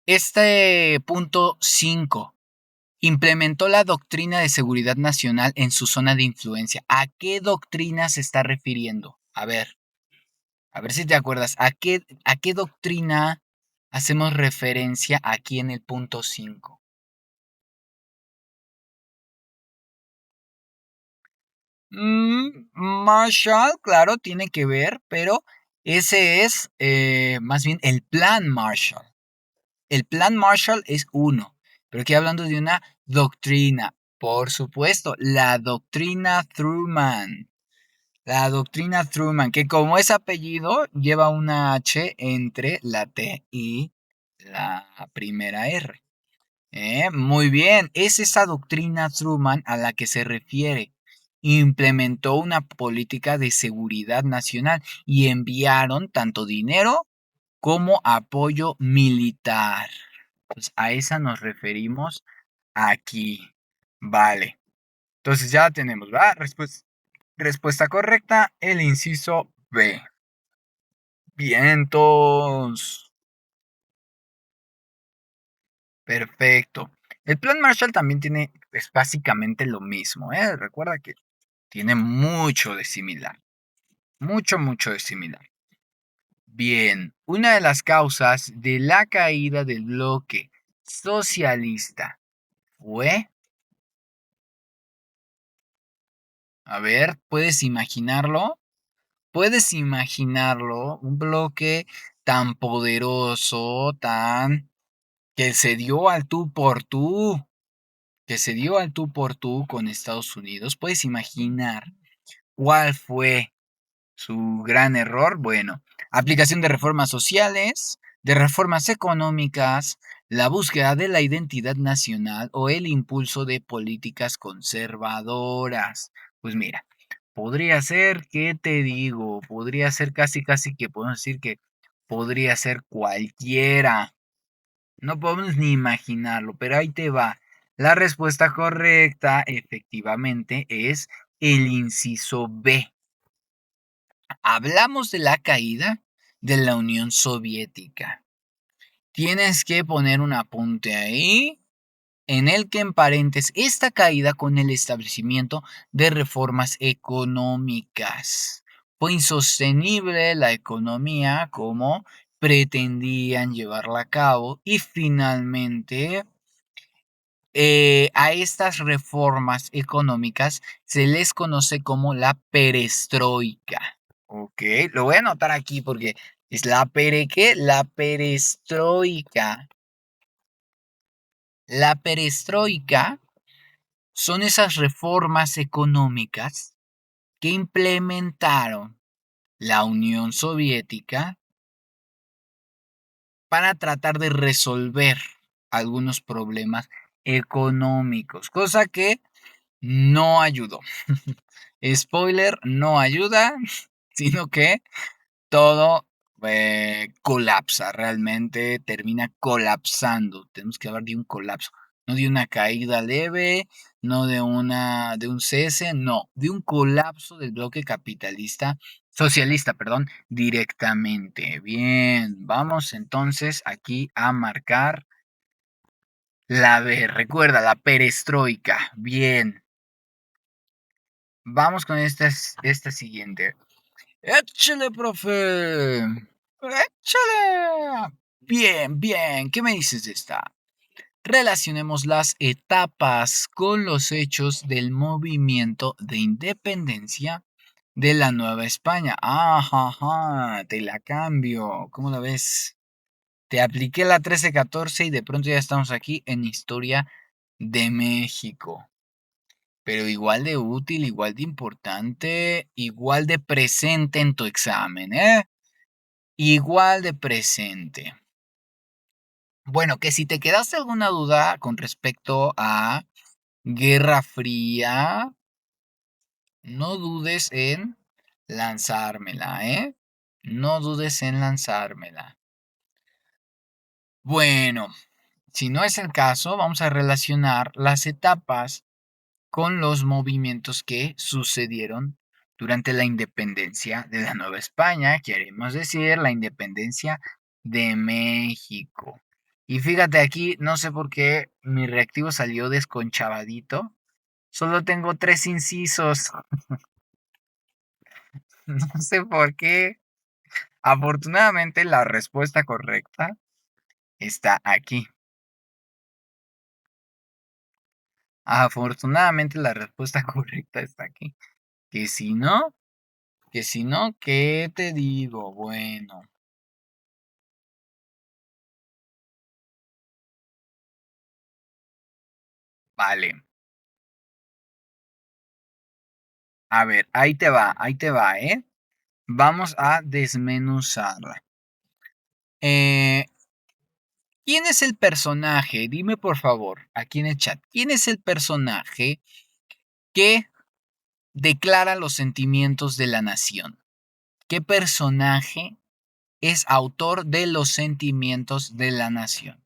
este punto 5 implementó la doctrina de seguridad nacional en su zona de influencia. ¿A qué doctrina se está refiriendo? A ver si te acuerdas, a qué doctrina hacemos referencia aquí en el punto 5? Marshall, claro, tiene que ver, pero ese es más bien el plan Marshall. El plan Marshall es uno, pero aquí hablando de una doctrina, por supuesto, la doctrina Truman. La doctrina Truman, que como es apellido, lleva una H entre la T y la primera R. Muy bien, es esa doctrina Truman a la que se refiere. Implementó una política de seguridad nacional y enviaron tanto dinero como apoyo militar. Pues a esa nos referimos aquí. Vale. Entonces ya la tenemos, ¿va? Respuesta correcta, el inciso B. Vientos. Perfecto. El plan Marshall también tiene, es básicamente lo mismo, ¿eh? Recuerda que tiene mucho de similar. Mucho, mucho de similar. Bien, una de las causas de la caída del bloque socialista fue, a ver, ¿puedes imaginarlo? ¿Puedes imaginarlo? Un bloque tan poderoso, tan que se dio al tú por tú, que se dio al tú por tú con Estados Unidos. ¿Puedes imaginar cuál fue su gran error? Bueno, aplicación de reformas sociales, de reformas económicas, la búsqueda de la identidad nacional o el impulso de políticas conservadoras. Pues mira, podría ser, ¿qué te digo? Podría ser casi, casi que podemos decir que podría ser cualquiera. No podemos ni imaginarlo, pero ahí te va. La respuesta correcta, efectivamente, es el inciso B. Hablamos de la caída de la Unión Soviética. Tienes que poner un apunte ahí en el que emparentes esta caída con el establecimiento de reformas económicas. Fue insostenible la economía como pretendían llevarla a cabo y finalmente a estas reformas económicas se les conoce como la perestroika. Ok, lo voy a anotar aquí porque es ¿qué? La perestroika. La perestroika son esas reformas económicas que implementaron la Unión Soviética para tratar de resolver algunos problemas económicos, cosa que no ayudó. Spoiler, no ayuda, sino que todo colapsa, realmente termina colapsando. Tenemos que hablar de un colapso. No de una caída leve, no de un cese, no, de un colapso del bloque socialista, perdón, directamente. Bien, vamos entonces aquí a marcar la B. Recuerda, la perestroika. Bien, vamos con esta siguiente. ¡Échale, profe! ¡Échale! Bien, bien. ¿Qué me dices de esta? Relacionemos las etapas con los hechos del movimiento de independencia de la Nueva España. Ajá, te la cambio. ¿Cómo la ves? Te apliqué la 1314 y de pronto ya estamos aquí en Historia de México. Pero igual de útil, igual de importante, igual de presente en tu examen, ¿eh? Igual de presente. Bueno, que si te quedaste alguna duda con respecto a Guerra Fría, no dudes en lanzármela, ¿eh? No dudes en lanzármela. Bueno, si no es el caso, vamos a relacionar las etapas con los movimientos que sucedieron durante la independencia de la Nueva España, queremos decir la independencia de México. Y fíjate aquí, no sé por qué mi reactivo salió desconchavadito. Solo tengo 3 incisos. No sé por qué. Afortunadamente la respuesta correcta está aquí. Afortunadamente la respuesta correcta está aquí. Que si no, ¿qué te digo? Bueno, vale. A ver, ahí te va, ¿eh? Vamos a desmenuzarla. Eh, ¿Quién es el personaje? Dime por favor, aquí en el chat, ¿quién es el personaje que declara los sentimientos de la nación? ¿Qué personaje es autor de los sentimientos de la nación?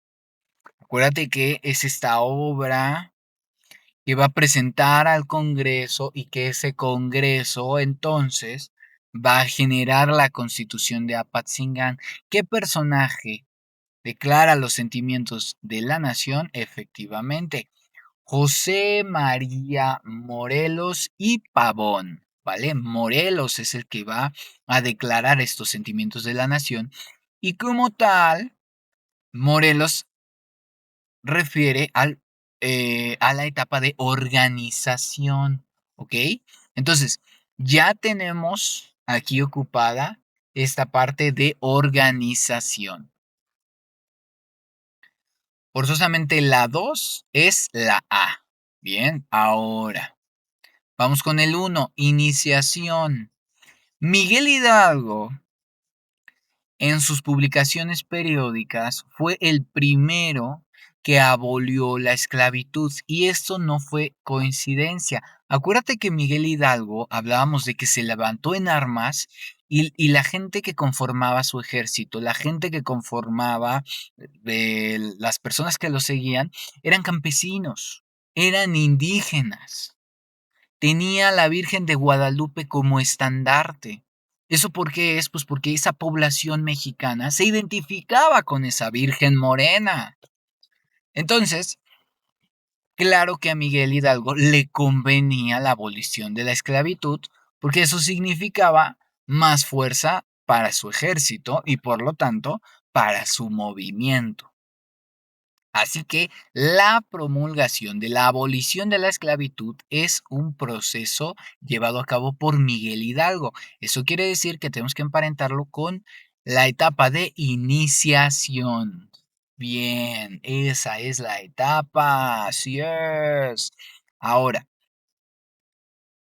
Acuérdate que es esta obra que va a presentar al Congreso y que ese Congreso entonces va a generar la Constitución de Apatzingán. ¿Qué personaje declara los sentimientos de la nación? Efectivamente, José María Morelos y Pavón, ¿vale? Morelos es el que va a declarar estos sentimientos de la nación y como tal, Morelos refiere a la etapa de organización, ¿ok? Entonces, ya tenemos aquí ocupada esta parte de organización. Forzosamente la 2 es la A. Bien, ahora vamos con el 1, iniciación. Miguel Hidalgo en sus publicaciones periódicas fue el primero que abolió la esclavitud y esto no fue coincidencia. Acuérdate que Miguel Hidalgo hablábamos de que se levantó en armas y la gente que conformaba su ejército, la gente que conformaba las personas que lo seguían, eran campesinos, eran indígenas. Tenía a la Virgen de Guadalupe como estandarte. ¿Eso por qué es? Pues porque esa población mexicana se identificaba con esa Virgen morena. Entonces, claro que a Miguel Hidalgo le convenía la abolición de la esclavitud, porque eso significaba más fuerza para su ejército y por lo tanto para su movimiento. Así que la promulgación de la abolición de la esclavitud es un proceso llevado a cabo por Miguel Hidalgo. Eso quiere decir que tenemos que emparentarlo con la etapa de iniciación. Bien, esa es la etapa, así es. Ahora,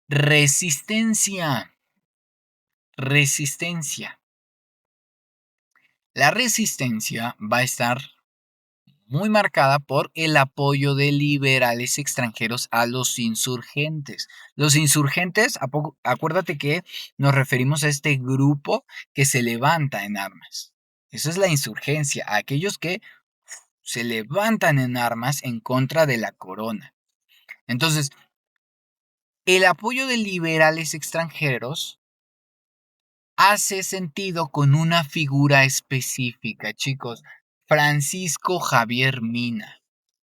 resistencia, resistencia. La resistencia va a estar muy marcada por el apoyo de liberales extranjeros a los insurgentes. Los insurgentes, acuérdate que nos referimos a este grupo que se levanta en armas. Eso es la insurgencia, aquellos que se levantan en armas en contra de la corona. Entonces, el apoyo de liberales extranjeros hace sentido con una figura específica, chicos. Francisco Javier Mina.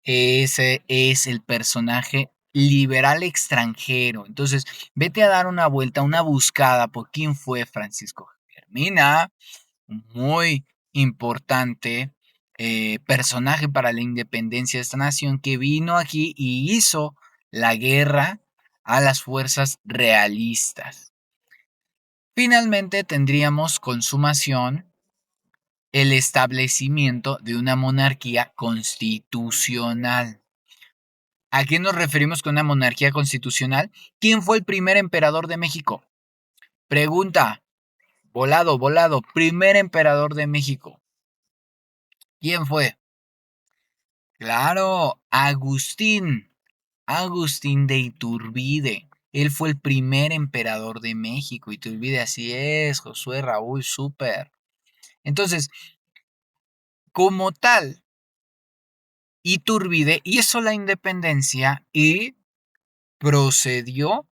Ese es el personaje liberal extranjero. Entonces, vete a dar una vuelta, una buscada por quién fue Francisco Javier Mina. Muy importante personaje para la independencia de esta nación que vino aquí y hizo la guerra a las fuerzas realistas. Finalmente tendríamos consumación el establecimiento de una monarquía constitucional. ¿A qué nos referimos con una monarquía constitucional? ¿Quién fue el primer emperador de México? Pregunta, volado, volado, primer emperador de México. ¿Quién fue? Claro, Agustín de Iturbide. Él fue el primer emperador de México. Iturbide, así es, Josué Raúl, súper. Entonces, como tal, Iturbide hizo la independencia y procedió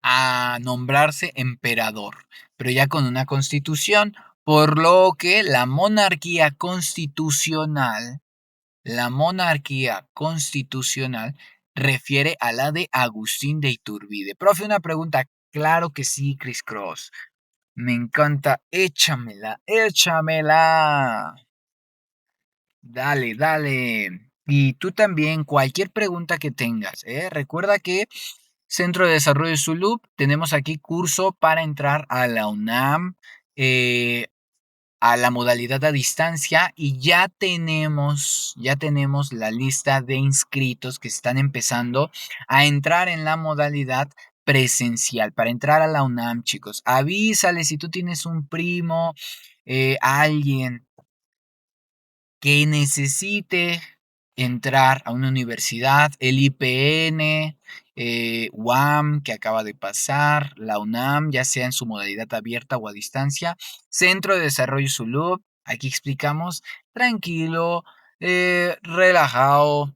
a nombrarse emperador, pero ya con una constitución, por lo que la monarquía constitucional refiere a la de Agustín de Iturbide. Profe, una pregunta. Claro que sí, Chris Cross. Me encanta. Échamela, échamela. Dale, dale. Y tú también, cualquier pregunta que tengas, ¿eh? Recuerda que Centro de Desarrollo Zulub, tenemos aquí curso para entrar a la UNAM, a la modalidad a distancia y ya tenemos la lista de inscritos que están empezando a entrar en la modalidad presencial para entrar a la UNAM, chicos. Avísale si tú tienes un primo, alguien que necesite entrar a una universidad, el IPN, UAM que acaba de pasar, la UNAM, ya sea en su modalidad abierta o a distancia, Centro de Desarrollo Zulub, aquí explicamos, tranquilo, relajado.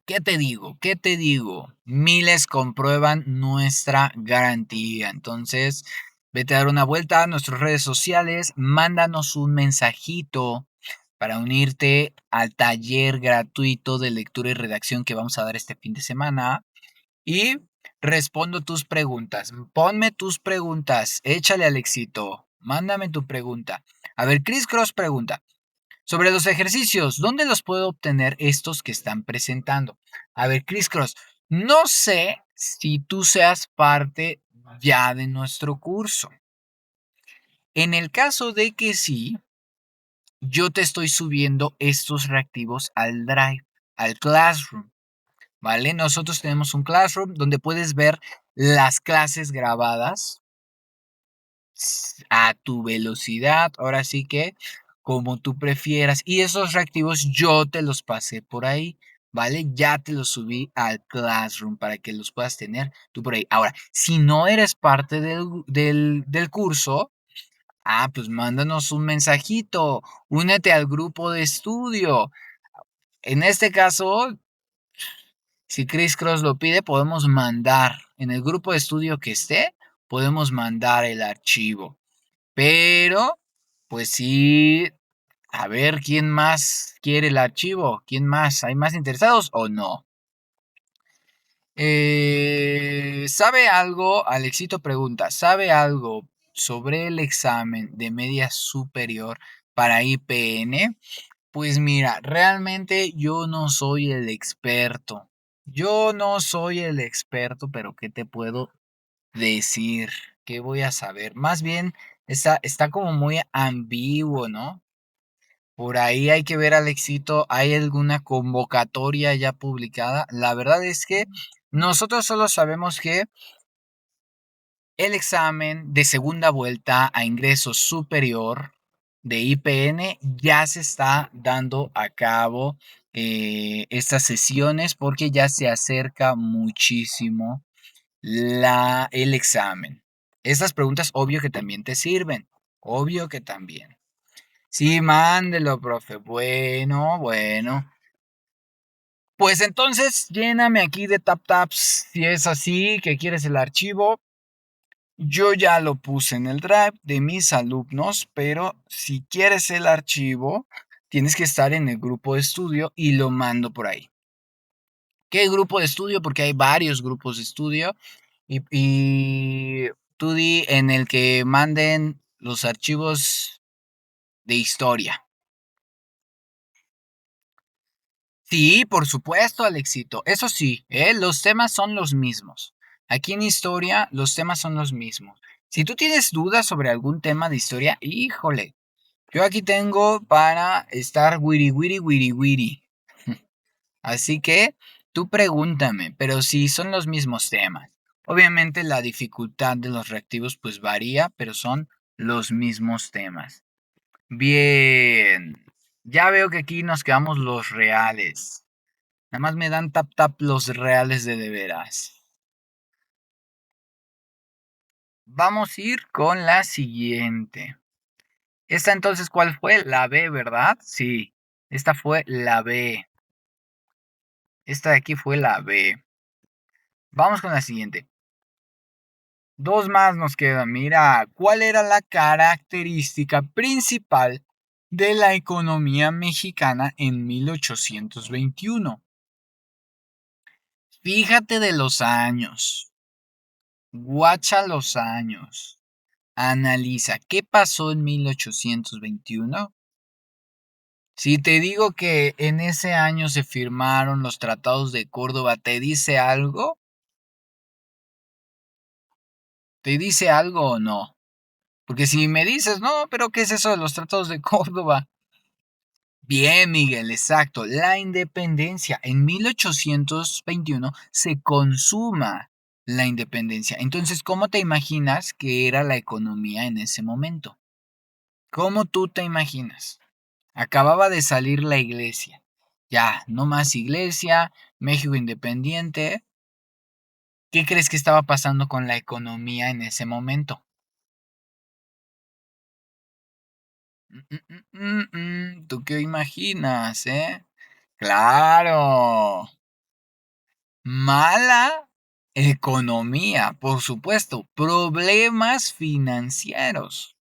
¿Qué te digo? ¿Qué te digo? Miles comprueban nuestra garantía. Entonces, vete a dar una vuelta a nuestras redes sociales, mándanos un mensajito para unirte al taller gratuito de lectura y redacción que vamos a dar este fin de semana. Y respondo tus preguntas. Ponme tus preguntas. Échale al éxito. Mándame tu pregunta. A ver, Chris Cross pregunta. Sobre los ejercicios, ¿dónde los puedo obtener estos que están presentando? A ver, Chris Cross, no sé si tú seas parte ya de nuestro curso. En el caso de que sí, yo te estoy subiendo estos reactivos al Drive, al Classroom, ¿vale? Nosotros tenemos un Classroom donde puedes ver las clases grabadas a tu velocidad, ahora sí que como tú prefieras. Y esos reactivos yo te los pasé por ahí, ¿vale? Ya te los subí al Classroom para que los puedas tener tú por ahí. Ahora, si no eres parte del curso, pues mándanos un mensajito, únete al grupo de estudio. En este caso, si Chris Cross lo pide, podemos mandar en el grupo de estudio que esté, podemos mandar el archivo. Pero, pues sí, a ver quién más quiere el archivo, quién más, ¿hay más interesados o no? ¿Sabe algo? Alexito pregunta, ¿sabe algo sobre el examen de media superior para IPN? Pues mira, realmente yo no soy el experto. Yo no soy el experto, pero ¿qué te puedo decir? ¿Qué voy a saber? Más bien está como muy ambiguo, ¿no? Por ahí hay que ver al éxito. ¿Hay alguna convocatoria ya publicada? La verdad es que nosotros solo sabemos que el examen de segunda vuelta a ingreso superior de IPN ya se está dando a cabo estas sesiones porque ya se acerca muchísimo el examen. Estas preguntas obvio que también te sirven, obvio que también. Sí, mándelo, profe. Bueno, bueno. Pues entonces lléname aquí de tap taps si es así que quieres el archivo. Yo ya lo puse en el drive de mis alumnos, pero si quieres el archivo, tienes que estar en el grupo de estudio y lo mando por ahí. ¿Qué grupo de estudio? Porque hay varios grupos de estudio y tú di en el que manden los archivos de historia. Sí, por supuesto, Alexito. Eso sí, los temas son los mismos. Aquí en historia, los temas son los mismos. Si tú tienes dudas sobre algún tema de historia, híjole, yo aquí tengo para estar wiri wiri wiri wiri. Así que tú pregúntame, pero sí son los mismos temas. Obviamente la dificultad de los reactivos pues varía, pero son los mismos temas. Bien, ya veo que aquí nos quedamos los reales. Nada más me dan tap tap los reales de veras. Vamos a ir con la siguiente. Esta entonces, ¿cuál fue? La B, ¿verdad? Sí, esta fue la B. Esta de aquí fue la B. Vamos con la siguiente. Dos más nos quedan. Mira, ¿cuál era la característica principal de la economía mexicana en 1821? Fíjate de los años. Guacha los años. Analiza, ¿qué pasó en 1821? Si te digo que en ese año se firmaron los tratados de Córdoba, ¿te dice algo? ¿Te dice algo o no? Porque si me dices, no, pero ¿qué es eso de los tratados de Córdoba? Bien, Miguel, exacto. La independencia. En 1821 se consuma la independencia. Entonces, ¿cómo te imaginas que era la economía en ese momento? ¿Cómo tú te imaginas? Acababa de salir la iglesia. Ya, no más iglesia, México independiente. ¿Qué crees que estaba pasando con la economía en ese momento? ¿Tú qué imaginas, Claro. Mala economía, por supuesto. Problemas financieros.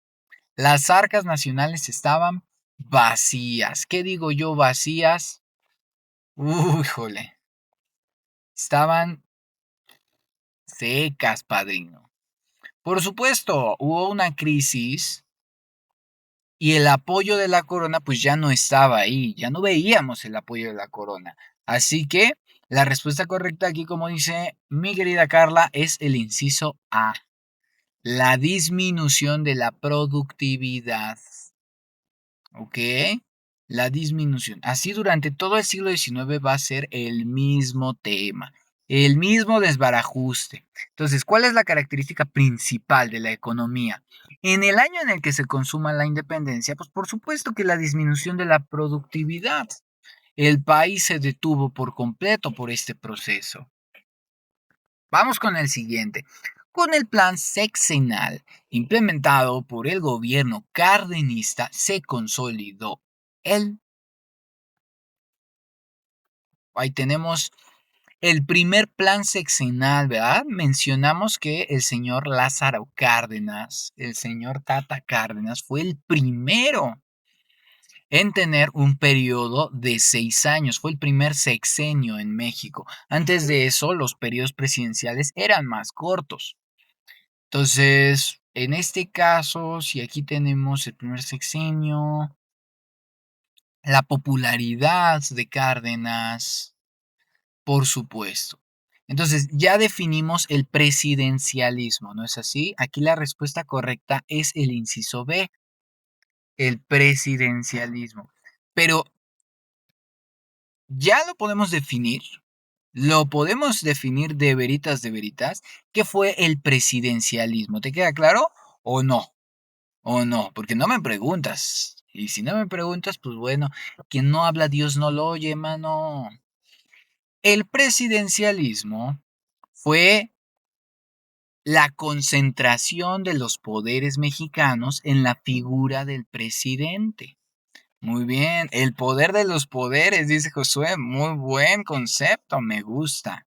Las arcas nacionales estaban vacías. ¿Qué digo yo vacías? Jole. Estaban secas, padrino. Por supuesto, hubo una crisis y el apoyo de la corona pues ya no estaba ahí, ya no veíamos el apoyo de la corona. Así que la respuesta correcta aquí, como dice mi querida Carla, es el inciso A, la disminución de la productividad. ¿Ok? La disminución. Así durante todo el siglo XIX va a ser el mismo tema, el mismo desbarajuste. Entonces, ¿cuál es la característica principal de la economía? En el año en el que se consuma la independencia, pues por supuesto que la disminución de la productividad. El país se detuvo por completo por este proceso. Vamos con el siguiente. Con el plan sexenal implementado por el gobierno cardenista se consolidó el... Ahí tenemos el primer plan sexenal, ¿verdad? Mencionamos que el señor Lázaro Cárdenas, el señor Tata Cárdenas, fue el primero en tener un periodo de 6 años. Fue el primer sexenio en México. Antes de eso, los periodos presidenciales eran más cortos. Entonces, en este caso, si aquí tenemos el primer sexenio, la popularidad de Cárdenas, por supuesto. Entonces, ya definimos el presidencialismo, ¿no es así? Aquí la respuesta correcta es el inciso B, el presidencialismo. Pero ya lo podemos definir de veritas, ¿qué fue el presidencialismo? ¿Te queda claro o no? O no, porque no me preguntas. Y si no me preguntas, pues bueno, quien no habla, Dios no lo oye, mano. El presidencialismo fue la concentración de los poderes mexicanos en la figura del presidente. Muy bien, el poder de los poderes, dice Josué. Muy buen concepto, me gusta.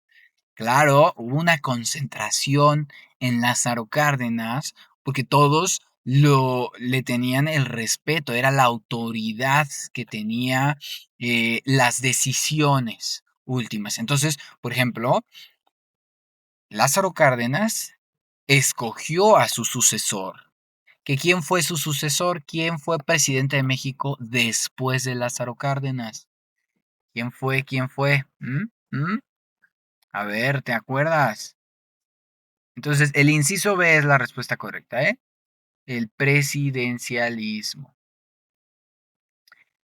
Claro, hubo una concentración en Lázaro Cárdenas porque todos le tenían el respeto, era la autoridad que tenía las decisiones últimas. Entonces, por ejemplo, Lázaro Cárdenas escogió a su sucesor. ¿Que quién fue su sucesor? ¿Quién fue presidente de México después de Lázaro Cárdenas? ¿Quién fue? ¿Quién fue? A ver, ¿te acuerdas? Entonces, el inciso B es la respuesta correcta, ¿eh? El presidencialismo.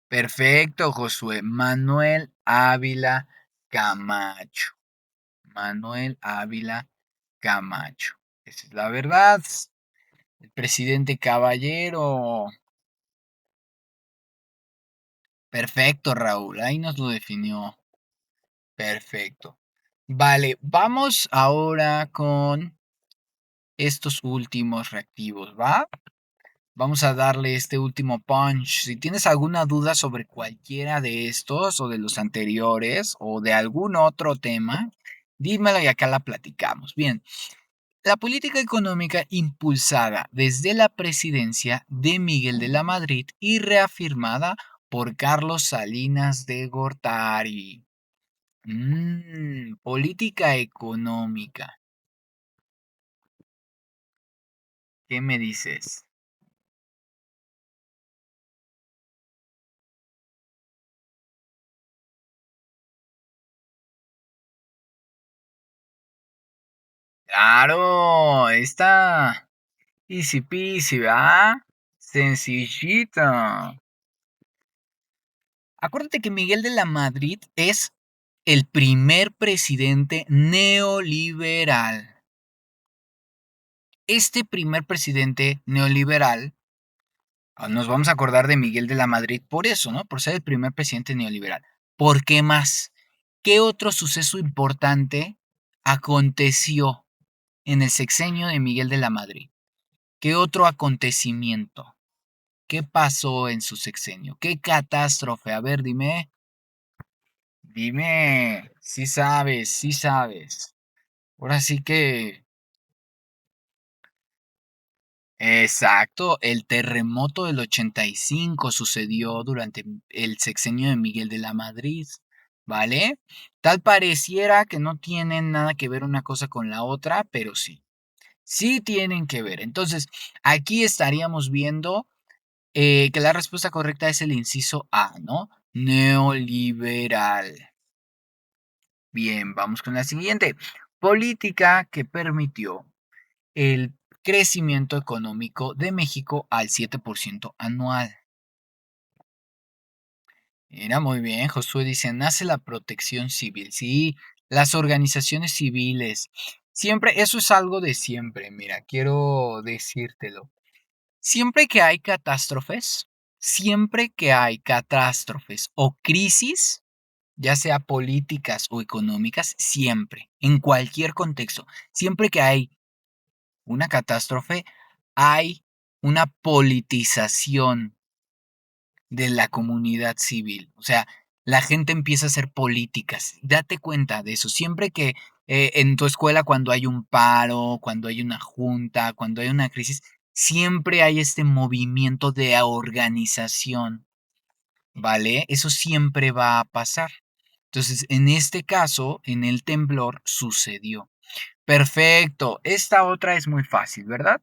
Perfecto, Josué. Manuel Ávila Camacho. Manuel Ávila Camacho. Esa es la verdad. El presidente caballero. Perfecto, Raúl. Ahí nos lo definió. Perfecto. Vale, vamos ahora con estos últimos reactivos, ¿va? Vamos a darle este último punch. Si tienes alguna duda sobre cualquiera de estos o de los anteriores o de algún otro tema, dímelo y acá la platicamos. Bien, la política económica impulsada desde la presidencia de Miguel de la Madrid y reafirmada por Carlos Salinas de Gortari. Política económica. ¿Qué me dices? Claro, está easy peasy, ¿verdad? Sencillito. Acuérdate que Miguel de la Madrid es el primer presidente neoliberal. Este primer presidente neoliberal, nos vamos a acordar de Miguel de la Madrid por eso, ¿no? Por ser el primer presidente neoliberal. ¿Por qué más? ¿Qué otro suceso importante aconteció en el sexenio de Miguel de la Madrid? ¿Qué otro acontecimiento? ¿Qué pasó en su sexenio? ¿Qué catástrofe? A ver, dime. Dime. Sí sabes, sí sabes. Ahora sí que... Exacto, el terremoto del 85 sucedió durante el sexenio de Miguel de la Madrid, ¿vale? Tal pareciera que no tienen nada que ver una cosa con la otra, pero sí, sí tienen que ver. Entonces, aquí estaríamos viendo que la respuesta correcta es el inciso A, ¿no? Neoliberal. Bien, vamos con la siguiente. Política que permitió el crecimiento económico de México al 7% anual. Mira, muy bien, Josué dice, nace la protección civil. Sí, las organizaciones civiles. Siempre, eso es algo de siempre, mira, quiero decírtelo. Siempre que hay catástrofes o crisis, ya sea políticas o económicas, siempre, en cualquier contexto, siempre que hay una catástrofe, hay una politización de la comunidad civil. O sea, la gente empieza a hacer políticas. Date cuenta de eso. Siempre que en tu escuela, cuando hay un paro, cuando hay una junta, cuando hay una crisis, siempre hay este movimiento de organización, ¿vale? Eso siempre va a pasar. Entonces, en este caso, en el temblor sucedió. Perfecto. Esta otra es muy fácil, ¿verdad?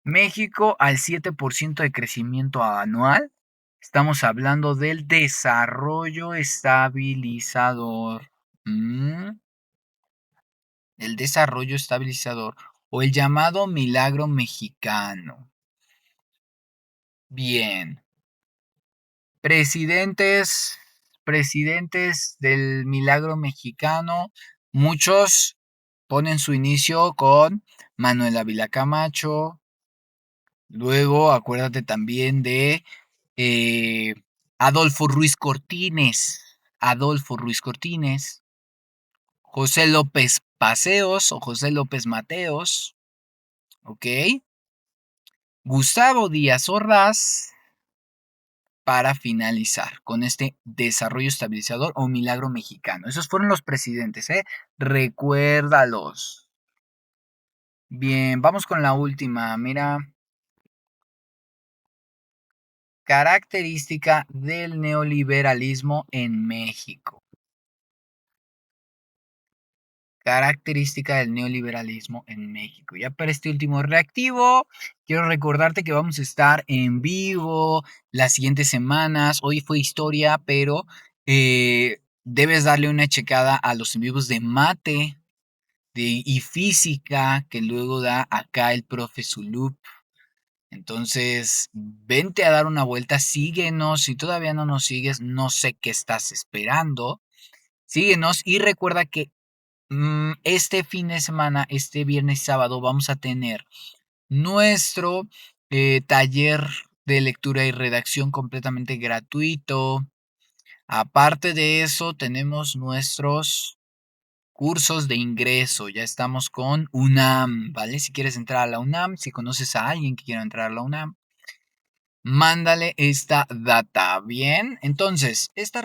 México al 7% de crecimiento anual. Estamos hablando del desarrollo estabilizador. El desarrollo estabilizador o el llamado milagro mexicano. Bien. Presidentes del milagro mexicano. Muchos ponen su inicio con Manuel Ávila Camacho. Luego, acuérdate también de eh, Adolfo Ruiz Cortines. Adolfo Ruiz Cortines. José López Paseos o José López Mateos. ¿ok? Gustavo Díaz Ordaz para finalizar con este desarrollo estabilizador o milagro mexicano. Esos fueron los presidentes, ¿eh? Recuérdalos. Bien, vamos con la última. Mira, característica del neoliberalismo en México. Característica del neoliberalismo en México. Ya para este último reactivo, quiero recordarte que vamos a estar en vivo las siguientes semanas. Hoy fue historia, pero debes darle una checada a los en vivos de mate y física que luego da acá el profe Zulup. Entonces, vente a dar una vuelta, síguenos. Si todavía no nos sigues, no sé qué estás esperando. Síguenos y recuerda que este fin de semana, este viernes y sábado, vamos a tener nuestro taller de lectura y redacción completamente gratuito. Aparte de eso, tenemos nuestros cursos de ingreso. Ya estamos con UNAM, ¿vale? Si quieres entrar a la UNAM, si conoces a alguien que quiera entrar a la UNAM, mándale esta data. Bien, entonces, esta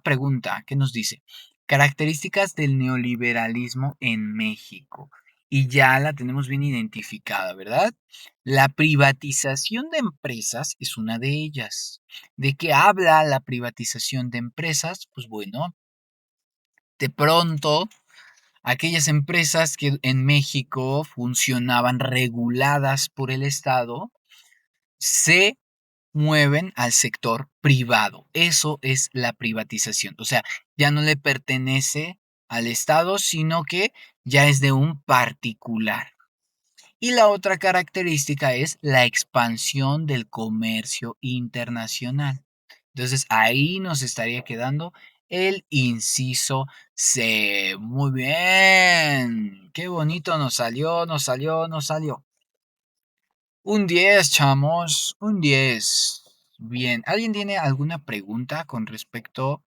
pregunta, ¿qué nos dice? Características del neoliberalismo en México. Y ya la tenemos bien identificada, ¿verdad? La privatización de empresas es una de ellas. ¿De qué habla la privatización de empresas? Pues bueno, de pronto, aquellas empresas que en México funcionaban reguladas por el Estado, se mueven al sector privado. Eso es la privatización. O sea, ya no le pertenece al Estado, sino que ya es de un particular. Y la otra característica es la expansión del comercio internacional. Entonces ahí nos estaría quedando el inciso C. Muy bien. Qué bonito nos salió, nos salió, nos salió. Un 10, chamos, un 10. Bien, ¿alguien tiene alguna pregunta con respecto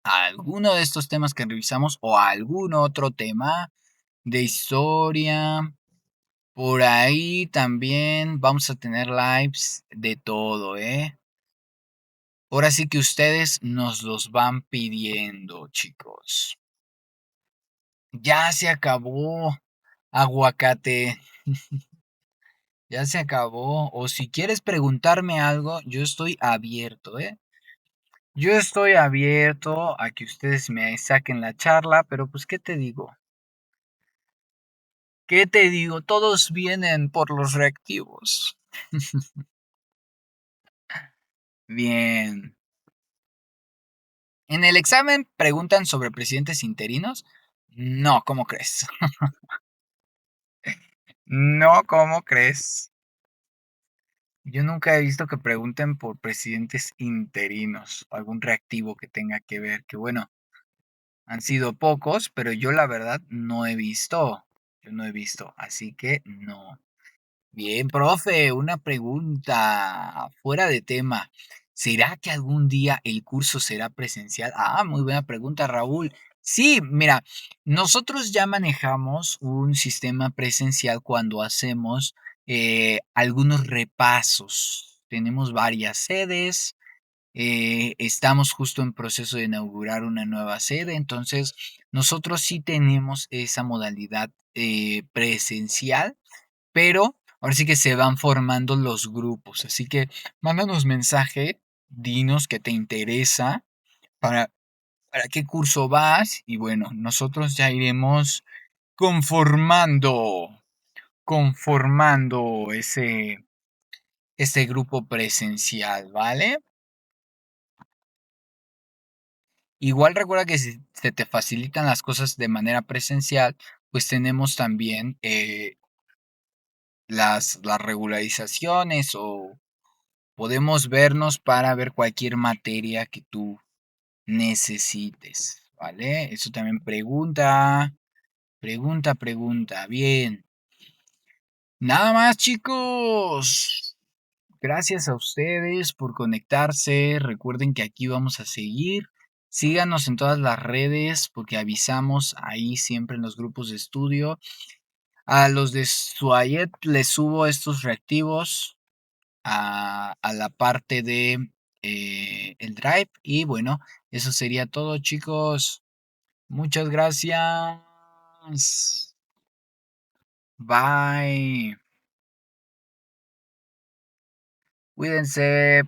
a alguno de estos temas que revisamos o a algún otro tema de historia? Por ahí también vamos a tener lives de todo, ¿eh? Ahora sí que ustedes nos los van pidiendo, chicos. Ya se acabó, aguacate. Ya se acabó. O si quieres preguntarme algo, yo estoy abierto, ¿eh? Yo estoy abierto a que ustedes me saquen la charla, pero pues, ¿qué te digo? ¿Qué te digo? Todos vienen por los reactivos. Bien. ¿En el examen preguntan sobre presidentes interinos? No, ¿cómo crees? No, ¿cómo crees? Yo nunca he visto que pregunten por presidentes interinos, algún reactivo que tenga que ver, que bueno, han sido pocos, pero yo la verdad no he visto. Yo no he visto, así que no. Bien, profe, una pregunta fuera de tema. ¿Será que algún día el curso será presencial? Ah, muy buena pregunta, Raúl. Sí, mira, nosotros ya manejamos un sistema presencial cuando hacemos algunos repasos. Tenemos varias sedes, estamos justo en proceso de inaugurar una nueva sede, entonces nosotros sí tenemos esa modalidad presencial, pero ahora sí que se van formando los grupos. Así que mándanos mensaje, dinos que te interesa, para, para qué curso vas y bueno, nosotros ya iremos conformando, conformando ese grupo presencial, ¿vale? Igual recuerda que si se te facilitan las cosas de manera presencial, pues tenemos también las regularizaciones o podemos vernos para ver cualquier materia que tú necesites, ¿vale? Eso también pregunta. Bien. Nada más, chicos. Gracias a ustedes por conectarse. Recuerden que aquí vamos a seguir. Síganos en todas las redes porque avisamos ahí siempre en los grupos de estudio. A los de Swayet les subo estos reactivos a la parte de el Drive. Y bueno, eso sería todo, chicos. Muchas gracias. Bye. Cuídense.